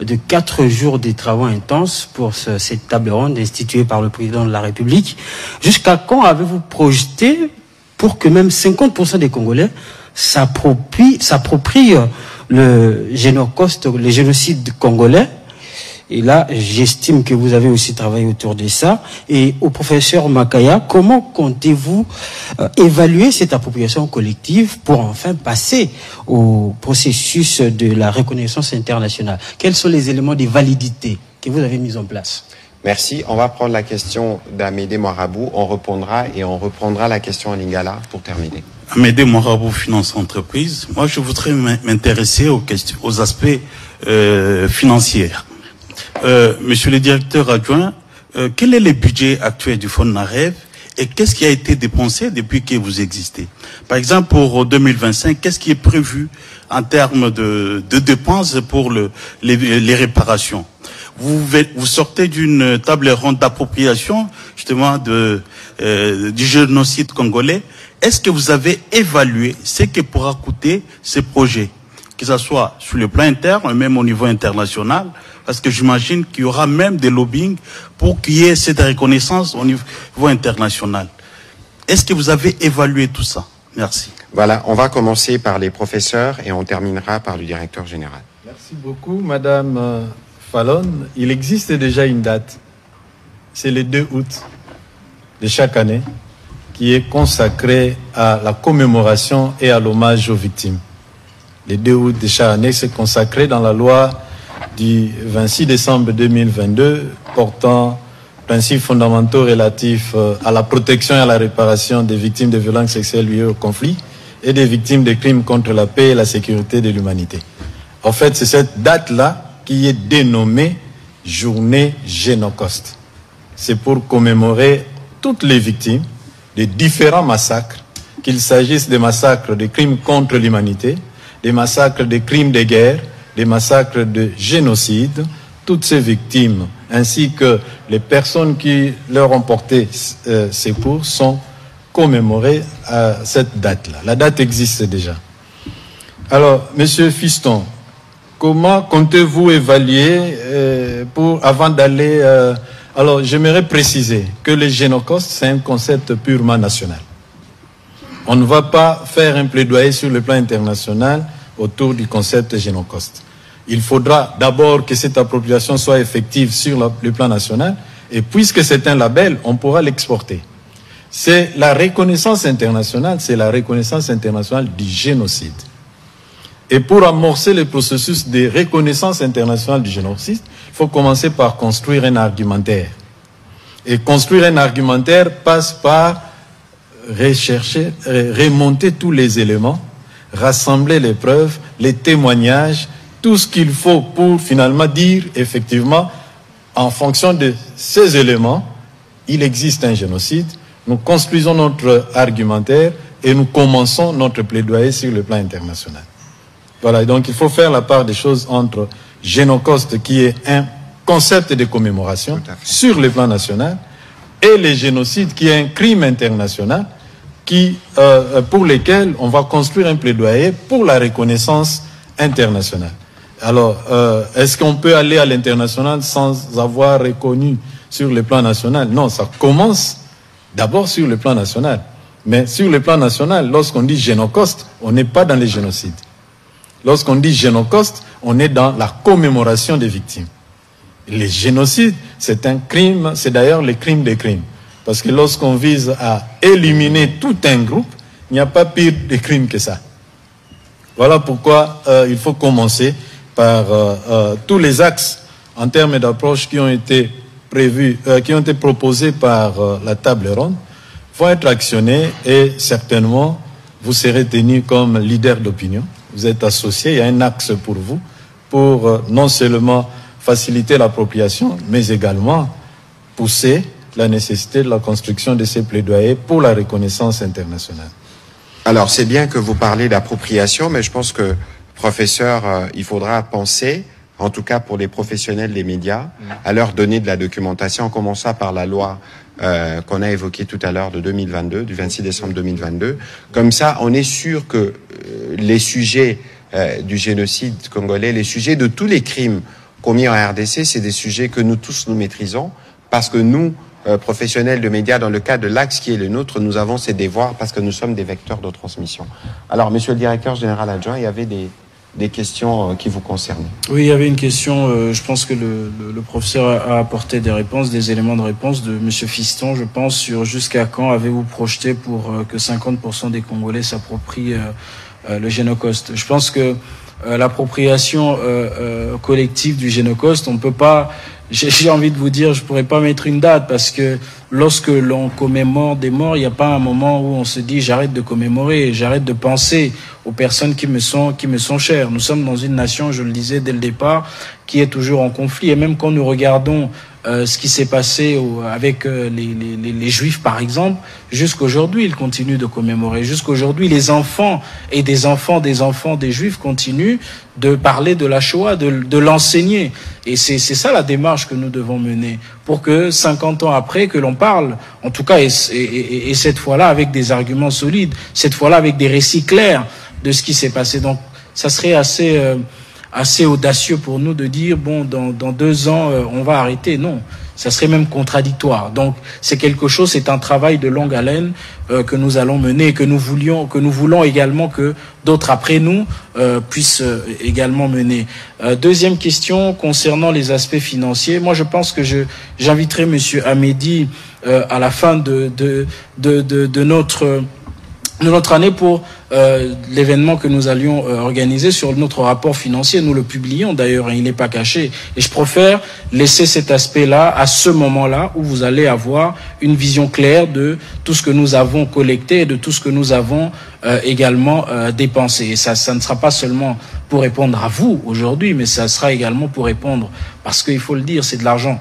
de 4 jours de travaux intenses pour cette table ronde instituée par le président de la République. Jusqu'à quand avez-vous projeté pour que même 50% des Congolais s'approprient le Génocost, le génocide congolais? Et là, j'estime que vous avez aussi travaillé autour de ça. Et au professeur Makaya, comment comptez-vous évaluer cette appropriation collective pour enfin passer au processus de la reconnaissance internationale? Quels sont les éléments de validité que vous avez mis en place? Merci. On va prendre la question d'Amédée Moirabou. On reprendra la question en lingala pour terminer. Amédée Moirabou, Finance Entreprise. Moi, je voudrais m'intéresser aux aspects financiers. Monsieur le directeur adjoint, quel est le budget actuel du Fonds Narev et qu'est-ce qui a été dépensé depuis que vous existez? Par exemple, pour 2025, qu'est-ce qui est prévu en termes de dépenses pour les réparations? Vous sortez d'une table ronde d'appropriation justement du génocide congolais. Est-ce que vous avez évalué ce que pourra coûter ces projets, que ce soit sur le plan interne, même au niveau international? Parce que j'imagine qu'il y aura même des lobbying pour qu'il y ait cette reconnaissance au niveau international. Est-ce que vous avez évalué tout ça? Merci. Voilà, on va commencer par les professeurs et on terminera par le directeur général. Merci beaucoup, Madame Fallon. Il existe déjà une date. C'est le 2 août de chaque année qui est consacré à la commémoration et à l'hommage aux victimes. Le 2 août de chaque année, c'est consacré dans la loi du 26 décembre 2022 portant principes fondamentaux relatifs à la protection et à la réparation des victimes de violences sexuelles liées au conflit et des victimes de crimes contre la paix et la sécurité de l'humanité. En fait, c'est cette date-là qui est dénommée Journée Génocost. C'est pour commémorer toutes les victimes de différents massacres, qu'il s'agisse des massacres de crimes contre l'humanité, des massacres de crimes de guerre, des massacres de génocide, toutes ces victimes, ainsi que les personnes qui leur ont porté secours, sont commémorées à cette date-là. La date existe déjà. Alors, Monsieur Fiston, comment comptez-vous évaluer avant d'aller... alors, j'aimerais préciser que le Génocost, c'est un concept purement national. On ne va pas faire un plaidoyer sur le plan international autour du concept Génocost. Il faudra d'abord que cette appropriation soit effective sur le plan national, et puisque c'est un label, on pourra l'exporter. C'est la reconnaissance internationale, c'est la reconnaissance internationale du génocide. Et pour amorcer le processus de reconnaissance internationale du génocide, il faut commencer par construire un argumentaire. Et construire un argumentaire passe par rechercher, remonter tous les éléments, rassembler les preuves, les témoignages, tout ce qu'il faut pour finalement dire effectivement, en fonction de ces éléments, il existe un génocide. Nous construisons notre argumentaire et nous commençons notre plaidoyer sur le plan international. Voilà, donc il faut faire la part des choses entre Génocost, qui est un concept de commémoration sur le plan national, et le génocide, qui est un crime international, pour lesquels on va construire un plaidoyer pour la reconnaissance internationale. Alors, est-ce qu'on peut aller à l'international sans avoir reconnu sur le plan national? Non, ça commence d'abord sur le plan national. Mais sur le plan national, lorsqu'on dit Génocost, on n'est pas dans les génocides. Lorsqu'on dit Génocost, on est dans la commémoration des victimes. Les génocides, c'est un crime, c'est d'ailleurs le crime des crimes. Parce que lorsqu'on vise à éliminer tout un groupe, il n'y a pas pire de crime que ça. Voilà pourquoi il faut commencer par tous les axes en termes d'approche qui ont été prévus, qui ont été proposés par la table ronde vont être actionnés et certainement vous serez tenu comme leader d'opinion. Vous êtes associé, il y a un axe pour vous, pour non seulement faciliter l'appropriation, mais également pousser la nécessité de la construction de ces plaidoyers pour la reconnaissance internationale. Alors, c'est bien que vous parlez d'appropriation, mais je pense que, professeur, il faudra penser, en tout cas pour les professionnels des médias, à leur donner de la documentation, en commençant par la loi qu'on a évoquée tout à l'heure de 2022, du 26 décembre 2022. Comme ça, on est sûr que les sujets du génocide congolais, les sujets de tous les crimes commis en RDC, c'est des sujets que nous tous nous maîtrisons, parce que nous, professionnels de médias, dans le cadre de l'axe qui est le nôtre, nous avons ces devoirs parce que nous sommes des vecteurs de transmission. Alors, monsieur le directeur général adjoint, il y avait des questions qui vous concernent. Oui, il y avait une question, je pense que le professeur a apporté des réponses, des éléments de réponse de monsieur Fiston, je pense, sur jusqu'à quand avez-vous projeté pour que 50% des Congolais s'approprient le Génocost. Je pense que l'appropriation collective du Génocost, on ne peut pas... J'ai envie de vous dire, je pourrais pas mettre une date parce que lorsque l'on commémore des morts, il n'y a pas un moment où on se dit j'arrête de commémorer, j'arrête de penser aux personnes qui me sont chères. Nous sommes dans une nation, je le disais dès le départ, qui est toujours en conflit. Et même quand nous regardons ce qui s'est passé avec les Juifs, par exemple, jusqu'aujourd'hui, ils continuent de commémorer. Jusqu'aujourd'hui, les enfants et des enfants des Juifs continuent de parler de la Shoah, de l'enseigner. Et c'est ça la démarche que nous devons mener pour que 50 ans après, que l'on parle, en tout cas, et cette fois-là avec des arguments solides, cette fois-là avec des récits clairs de ce qui s'est passé. Donc, ça serait assez audacieux pour nous de dire, bon, dans 2 ans, on va arrêter. Non, ça serait même contradictoire. Donc, c'est quelque chose, c'est un travail de longue haleine que nous allons mener et que nous voulons également que d'autres après nous puissent également mener. Deuxième question concernant les aspects financiers. Moi, je pense que j'inviterai monsieur Hamedi à la fin de notre année pour l'événement que nous allions organiser sur notre rapport financier. Nous le publions d'ailleurs, il n'est pas caché. Et je préfère laisser cet aspect-là à ce moment-là où vous allez avoir une vision claire de tout ce que nous avons collecté et de tout ce que nous avons également dépensé. Et ça ne sera pas seulement pour répondre à vous aujourd'hui, mais ça sera également pour répondre, parce qu'il faut le dire, c'est de l'argent,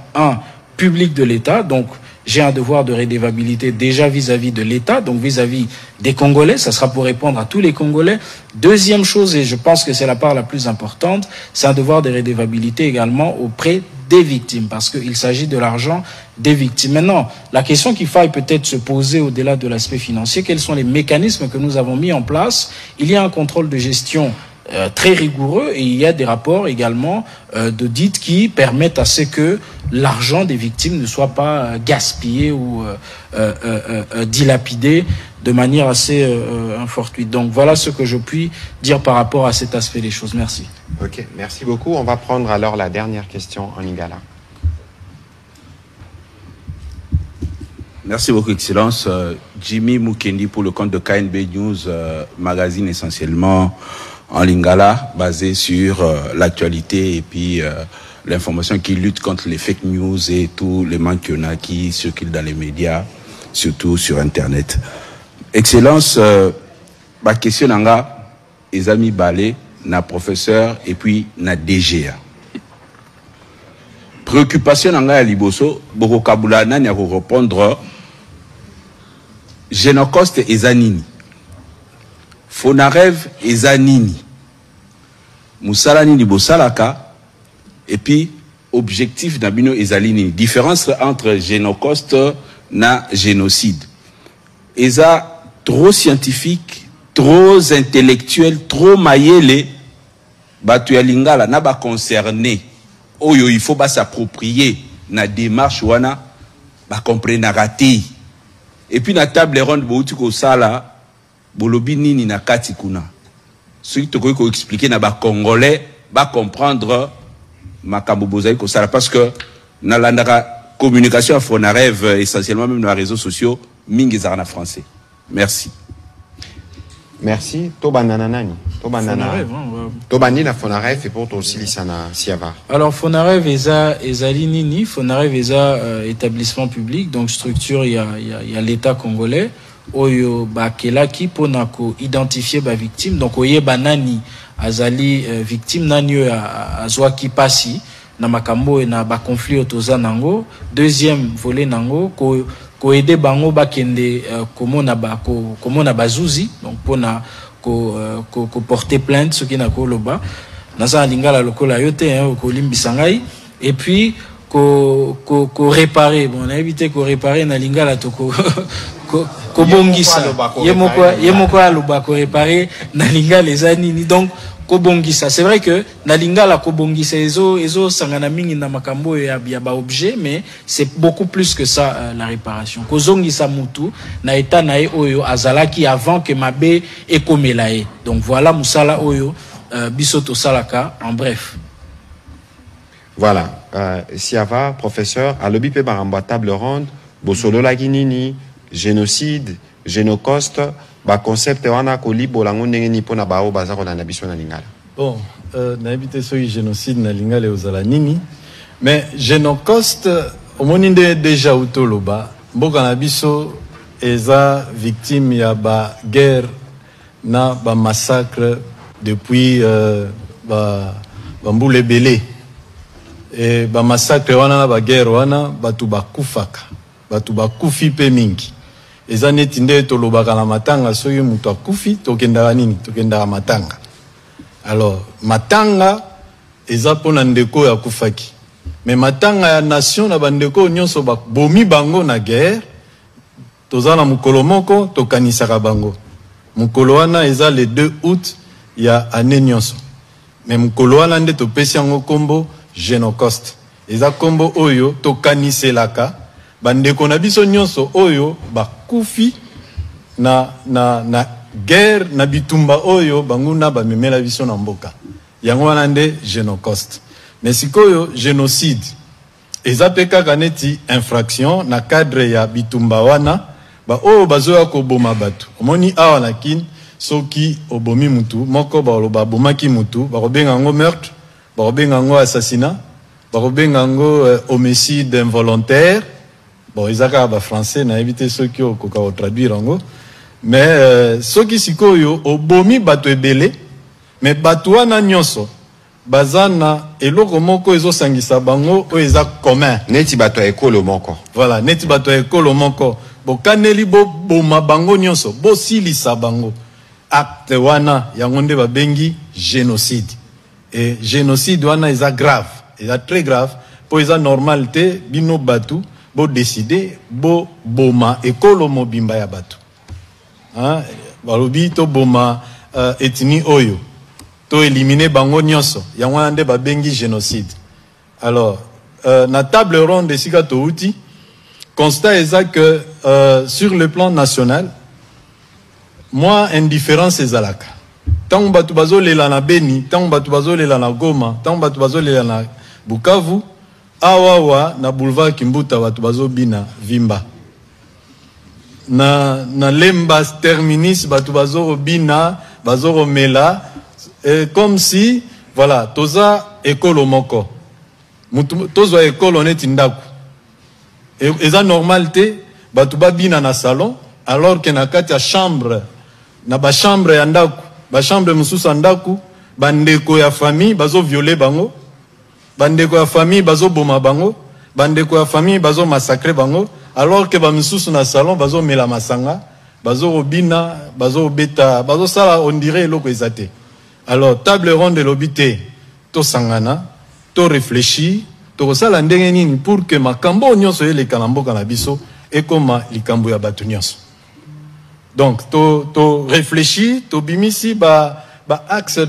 public de l'État, donc j'ai un devoir de redevabilité déjà vis-à-vis de l'État, donc vis-à-vis des Congolais, ça sera pour répondre à tous les Congolais. Deuxième chose, et je pense que c'est la part la plus importante, c'est un devoir de redevabilité également auprès des victimes, parce qu'il s'agit de l'argent des victimes. Maintenant, la question qu'il faille peut-être se poser au-delà de l'aspect financier, quels sont les mécanismes que nous avons mis en place? Il y a un contrôle de gestion très rigoureux et il y a des rapports également d'audit qui permettent à ce que l'argent des victimes ne soit pas gaspillé ou dilapidé de manière assez infortuite. Donc voilà ce que je puis dire par rapport à cet aspect des choses. Merci. Ok, merci beaucoup. On va prendre alors la dernière question en Lingala. Merci beaucoup, Excellence. Jimmy Mukendi pour le compte de KNB News, magazine essentiellement en Lingala, basé sur l'actualité et puis l'information qui lutte contre les fake news et tous les manques qu'il y en a qui circulent dans les médias, surtout sur Internet. Excellence, ma question nanga, les amis balé, na professeur et puis na DGA. Préoccupation nanga ya liboso, boko kabula nani ya répondre Génocost et Zanini. Fonarev et Zanini. Moussalani ni Bosalaka. Et puis, objectif d'Abino et Zalini. Différence entre Génocost na génocide. Eza trop scientifique, trop intellectuel, trop maillé batu lingala na ba concerné. Oyo il faut ba s'approprier na démarche wana ba comprendre raté. Et puis na table ronde bouti ko sala bolobi nini na kati kuna. Ce qui te ko expliquer na ba congolais ba comprendre makambo bozai ko sala parce que na landaka communication à Fonarev essentiellement même dans les réseaux sociaux mingi za na français. Merci. Merci. Toba nananani. Tobani na Fonarev et pour aussi lisana Siava. Alors Fonarev ezali nini, Fonarev établissement public, donc structure il y a l'État congolais oyo bakelaki pona ko identifier ba victime, donc oye banani azali victime nani azwaki pasi na makambo na ba conflit otoza nango. Deuxième volet nango ko aider bango bakende komona bazuzi, donc pona ko porter plainte ce qui na ko loba naza lingala lokola yote ko limbisangai, et puis ko réparer, bon on a évité ko réparer na lingala to ko bongisa yemoko aloba ko réparer na lingala ezanini, donc ko bongisa. C'est vrai que na lingala ko bongisa ezo sangana mingi na makambo ya ba objet, mais c'est beaucoup plus que ça, la réparation. Ko zongisa mutu na eta na e oyo azalaki avant que mabe ekomelae. Donc voilà musala oyo bisoto salaka en bref. Voilà, Siava, professeur, à l'obi pe baramba table ronde, bosolo la guinini, génocide, génocoste, ba concept wana ko libo lango ndenge ni pona bao bazako na biso na lingala. Bon, na habité so génocide na lingala ozala nini, mais génocoste omoninde déjà utoloba, mboka na biso eza victime ya ba guerre na ba massacre depuis ba mbule belé. Et ba massacre wana na ba guerre wana batu bakufaka, batu bakufi pe mingi. Eza neti nde tolobaka na matanga soki mutu akufi tokendaka nini, tokendaka matanga. Alors matanga eza pona ndeko ya kufaki, mais matanga ya nation na bandeko nyonso bomi bango na guerre, toza na mukolo moko tokanisaka bango. Mukolo wana eza le 2 août ya année nyonso, mais mukolo wana nde topesi yango kombo Génocoste. Eza kombo oyo tokaniselaka bandeko na biso nyonso oyo bakufi na guerre na bitumba oyo banguna bamemela biso na mboka. Yango wana nde Génocoste. Mais sikoyo génocide eza pe kaka neti infraction na cadre ya bitumba wana ba oyo bazoya koboma batu. Omoni awa na kin soki obomi mutu moko ba bomaki mutu bakobenga ngo meurtre, bakobenga ngo assassinat, bakobenga ngo homicide involontaire. Bon, izaka ba français na éviter ceux qui ko traduire ngo, mais ceux qui sikoyo obomi bato ebele, mais bato wana nyonso bazana eloko moko ezo sangisa bango o eza commun, neti bato ekolo moko. Voilà, neti bato ekolo moko bokaneli boma bango nyonso bosilisa bango. Acte wana yango nde babengi génocide. Et génocide wana eza grave, eza très grave, po eza normalité bino batu bo décider bo boma ekolo mobimba ya batu. Hein, balobi to boma ethnie oyo to éliminer bango nyonso yango ande ba bengi génocide. Alors na table ronde esika to uti constat eza que sur le plan national moi indifférence ezalaka. Tant batu bazolela na Beni, tant batu bazolela na Goma, tant batu bazolela na Bukavu, awawa na boulevard Kimbuta batu bazobina vimba. Na Lemba terminis batu bazobina, bazoromela, comme si voilà, toza ekolo moko. Toza ekolo neti ndaku. Eza normalité batu babina na salon alors que na kati ya chambre na ba chambre ya ndaku. Ba chambre mususu ndaku bandeko ya famille bazo violer bango, bandeko ya famille bazo boma bango, bandeko ya famille bazo massacrer bango, alors que ba mususu na salon bazo mela masanga, bazo robina, bazo beta, bazo sala on dirait eloko ezate. Alors table ronde lobité to sangana, to réfléchir, to sala ndenge nini pour que makambo nyonso ele kalamboka na biso et comme likambo ya batu nyonso. Donc, to réfléchir, to bimisi ba axe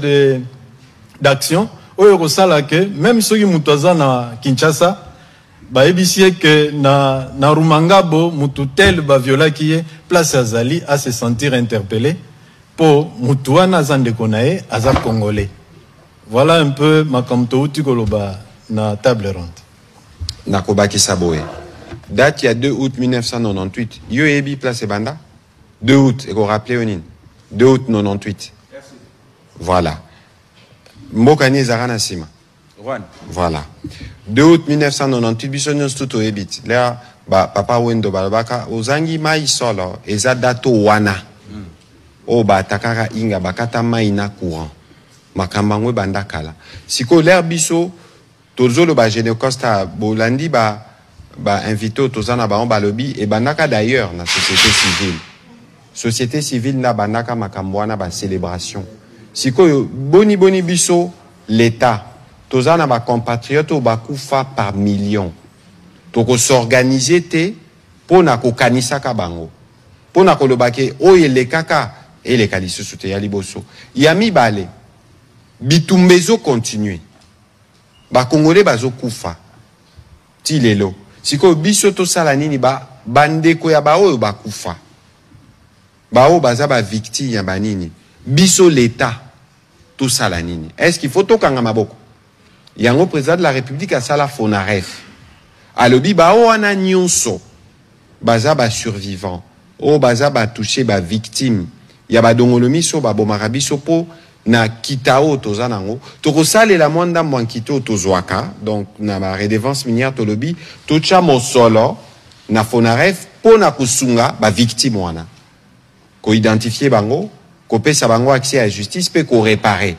d'action. Oyo sala que même ceux qui mutoza na Kinshasa, ba ebisie que na Rumangabo mututel ba viola qui est place azali à se sentir interpellé pour mutuana zande konae aza congolais. Voilà un peu ma kamto uti koloba na table ronde. Nakobaki Saboé. Date il y a 2 août 1998. Yo ebi place banda 2 août, et qu'on rappelait 2 août 98. Voilà. Mbokani Zarana Sima. Voilà. 2 août 1998, Bissonios Tuto Ebit. Là, papa Wendo Balbaka, Ozangi Mai Solo, Eza dato wana. O ba takara inga bakata maina courant. Makambangwe bandakala. Siko l'air biso, tozo lo ba Génocosta Bolandi ba invité tozana ba on balobi et bandaka d'ailleurs na société civile. Société civile na bandaka makambwana ba célébration. Siko boni biso l'État. Tozana ba compatriotes au bakufa par millions. Toko s'organiser te pona ko kanisa ka bango. Pona ko lobake oye le kaka et les kalisu te ya liboso. Yami bale. Bitumbezo continue. Ba Congolais bazo kufa. Ti lelo. Siko biso to sala nini ba bandeko ya ba oyo bakufa. Ba o baza ba victime ya banini. Biso l'État to sala nini. Est-ce qu'il faut to kanga maboko? Yango président de la République a sala Fonaref. Alobi ba o ana nyonso. Baza ba survivant. O baza ba touché ba victime. Ya ba dongolomi so ba bomarabi so po na kitao tozanango. Toko sale la mwanda mwankito tozwaka. Donc na ba redevance minière tolobi. Tocha mosolo na Fonaref po na kusunga ba victime wana. Ko identifier bango. Ko pesa bango accès à la justice pe ko réparer.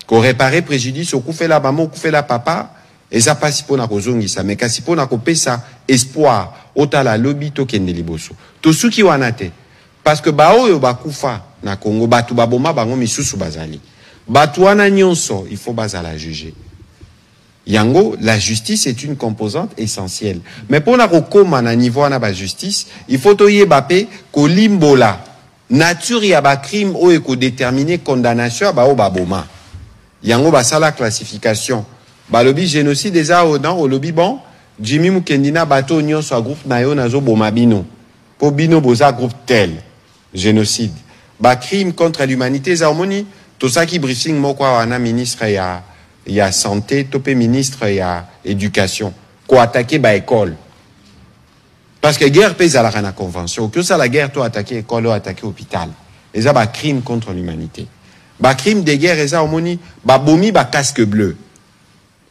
Ko réparer préjudice au fait la maman, au fait la papa, et ça passe pour na kozongi ça, mais kasi pour na kopesa espoir, otala lobby to kende liboso. To suki wanate, parce que ba oyo bakufa na Congo, batu baboma bango misusu bazali. Batu wana nyonso, il faut bazala juger. Yango, la justice est une composante essentielle. Mais pour na kokoma na niveau na ba justice, il faut to yebapé ko limbola. Nature ya ba crime oyo ko déterminer condamnation ba o baboma. Yango basala classification. Balobi génocide des aodan au lobby bon. Jimmy Mukendina bato nyonso a groupe nayo nazo bomabino. Po bino boza groupe tel. Génocide. Ba crime contre l'humanité za omoni. To sa ki briefing moko wana ministre ya santé, topé ministre ya éducation. Ko attaquer ba école. Parce que guerre pèse à la convention. Que ça la guerre to attaquer école ou attaquer hôpital. Et ça ba crime contre l'humanité. Ba crime de guerre eza omoni ba bomi ba casque bleu.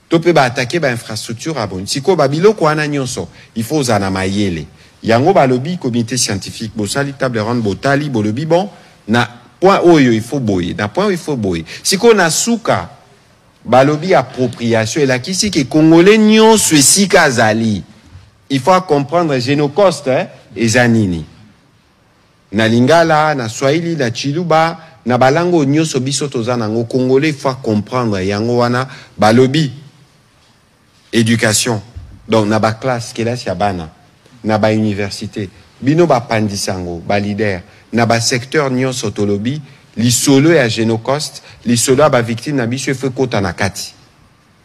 Topé ba attaquer ba infrastructure à bon. Siko ba biloko wana nyonso, il faut zana mayele. Yango ba lobby comité scientifique bo sali table ronde botali bo lobby bon na point oyo il faut boyer, na point il faut boyer. Siko na suka ba lobby appropriation et la kisi ke congolais nyonso esika azali. Il faut comprendre Génocoste et Zanini. Na Lingala, na Swahili, na Chiluba, na balango nyonso biso tozana ngo congolais faut comprendre yango wana balobi éducation. Donc na ba classe kelasi ya bana, na ba université, bino ba pandisango, ba leader, na ba secteur nyonso tolobi, li solo ya Génocoste, li solo ba victime na biso fe kota na kati.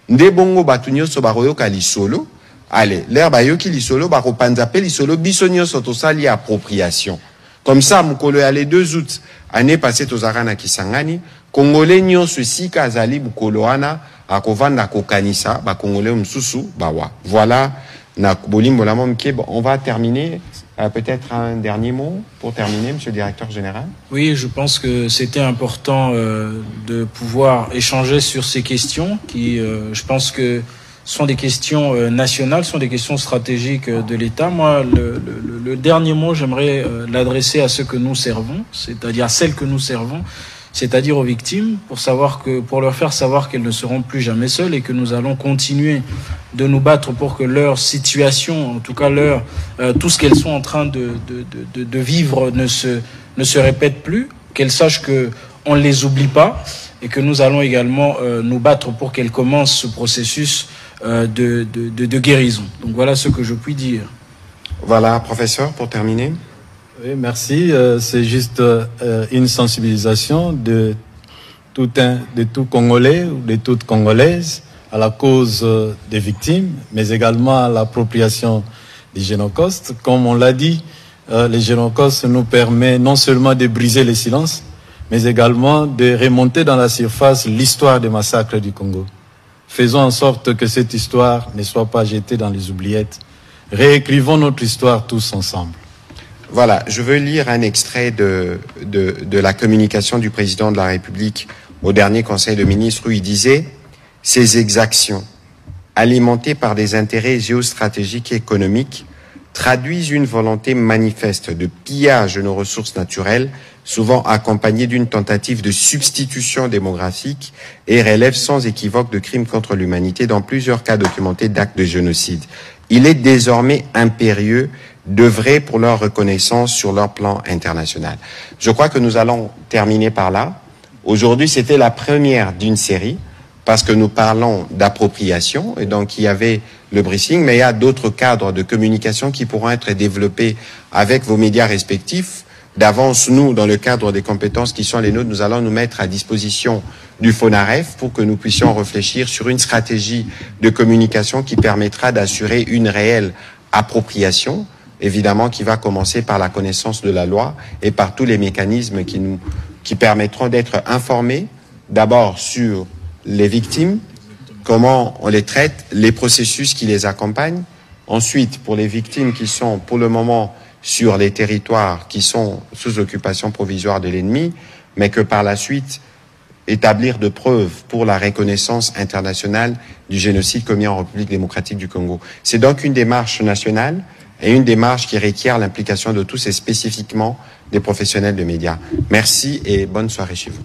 Nde bongo batu nyonso ba royoka li solo. Allez, l'air bayoki li solo ba ko panzape li solo biso nyonso to sali appropriation. Comme ça, mukolo ya le 2 août, année passée tozara na Kisangani, Congolais nyonso sika azali mukolo wana akovanda kokanisa ba Congolais msusu bawa. Voilà na bolimbo la momke. On va terminer. Peut-être un dernier mot pour terminer, monsieur le directeur général. Oui, je pense que c'était important de pouvoir échanger sur ces questions qui, je pense que sont des questions nationales, sont des questions stratégiques de l'État. Moi, le dernier mot, j'aimerais l'adresser à ceux que nous servons, c'est-à-dire à celles que nous servons, c'est-à-dire aux victimes, pour leur faire savoir qu'elles ne seront plus jamais seules et que nous allons continuer de nous battre pour que leur situation, en tout cas tout ce qu'elles sont en train de vivre ne se répète plus, qu'elles sachent qu'on ne les oublie pas et que nous allons également nous battre pour qu'elles commencent ce processus de guérison. Donc voilà ce que je puis dire. Voilà, professeur, pour terminer. Oui, merci. C'est juste une sensibilisation de tout Congolais ou de toute Congolaise à la cause des victimes, mais également à l'appropriation des génocostes. Comme on l'a dit, les génocostes nous permettent non seulement de briser le silence, mais également de remonter dans la surface l'histoire des massacres du Congo. Faisons en sorte que cette histoire ne soit pas jetée dans les oubliettes. Réécrivons notre histoire tous ensemble. Voilà, je veux lire un extrait de la communication du président de la République au dernier Conseil de ministres où il disait « Ces exactions, alimentées par des intérêts géostratégiques et économiques, traduisent une volonté manifeste de pillage de nos ressources naturelles, souvent accompagnée d'une tentative de substitution démographique et relèvent sans équivoque de crimes contre l'humanité dans plusieurs cas documentés d'actes de génocide. Il est désormais impérieux d'œuvrer pour leur reconnaissance sur leur plan international. » Je crois que nous allons terminer par là. Aujourd'hui, c'était la première d'une série, parce que nous parlons d'appropriation, et donc il y avait le briefing, mais il y a d'autres cadres de communication qui pourront être développés avec vos médias respectifs. D'avance, nous, dans le cadre des compétences qui sont les nôtres, nous allons nous mettre à disposition du FONAREF pour que nous puissions réfléchir sur une stratégie de communication qui permettra d'assurer une réelle appropriation, évidemment qui va commencer par la connaissance de la loi et par tous les mécanismes qui permettront d'être informés, d'abord sur les victimes, comment on les traite, les processus qui les accompagnent. Ensuite, pour les victimes qui sont pour le moment sur les territoires qui sont sous occupation provisoire de l'ennemi, mais que par la suite, établir de preuves pour la reconnaissance internationale du génocide commis en République démocratique du Congo. C'est donc une démarche nationale et une démarche qui requiert l'implication de tous et spécifiquement des professionnels de médias. Merci et bonne soirée chez vous.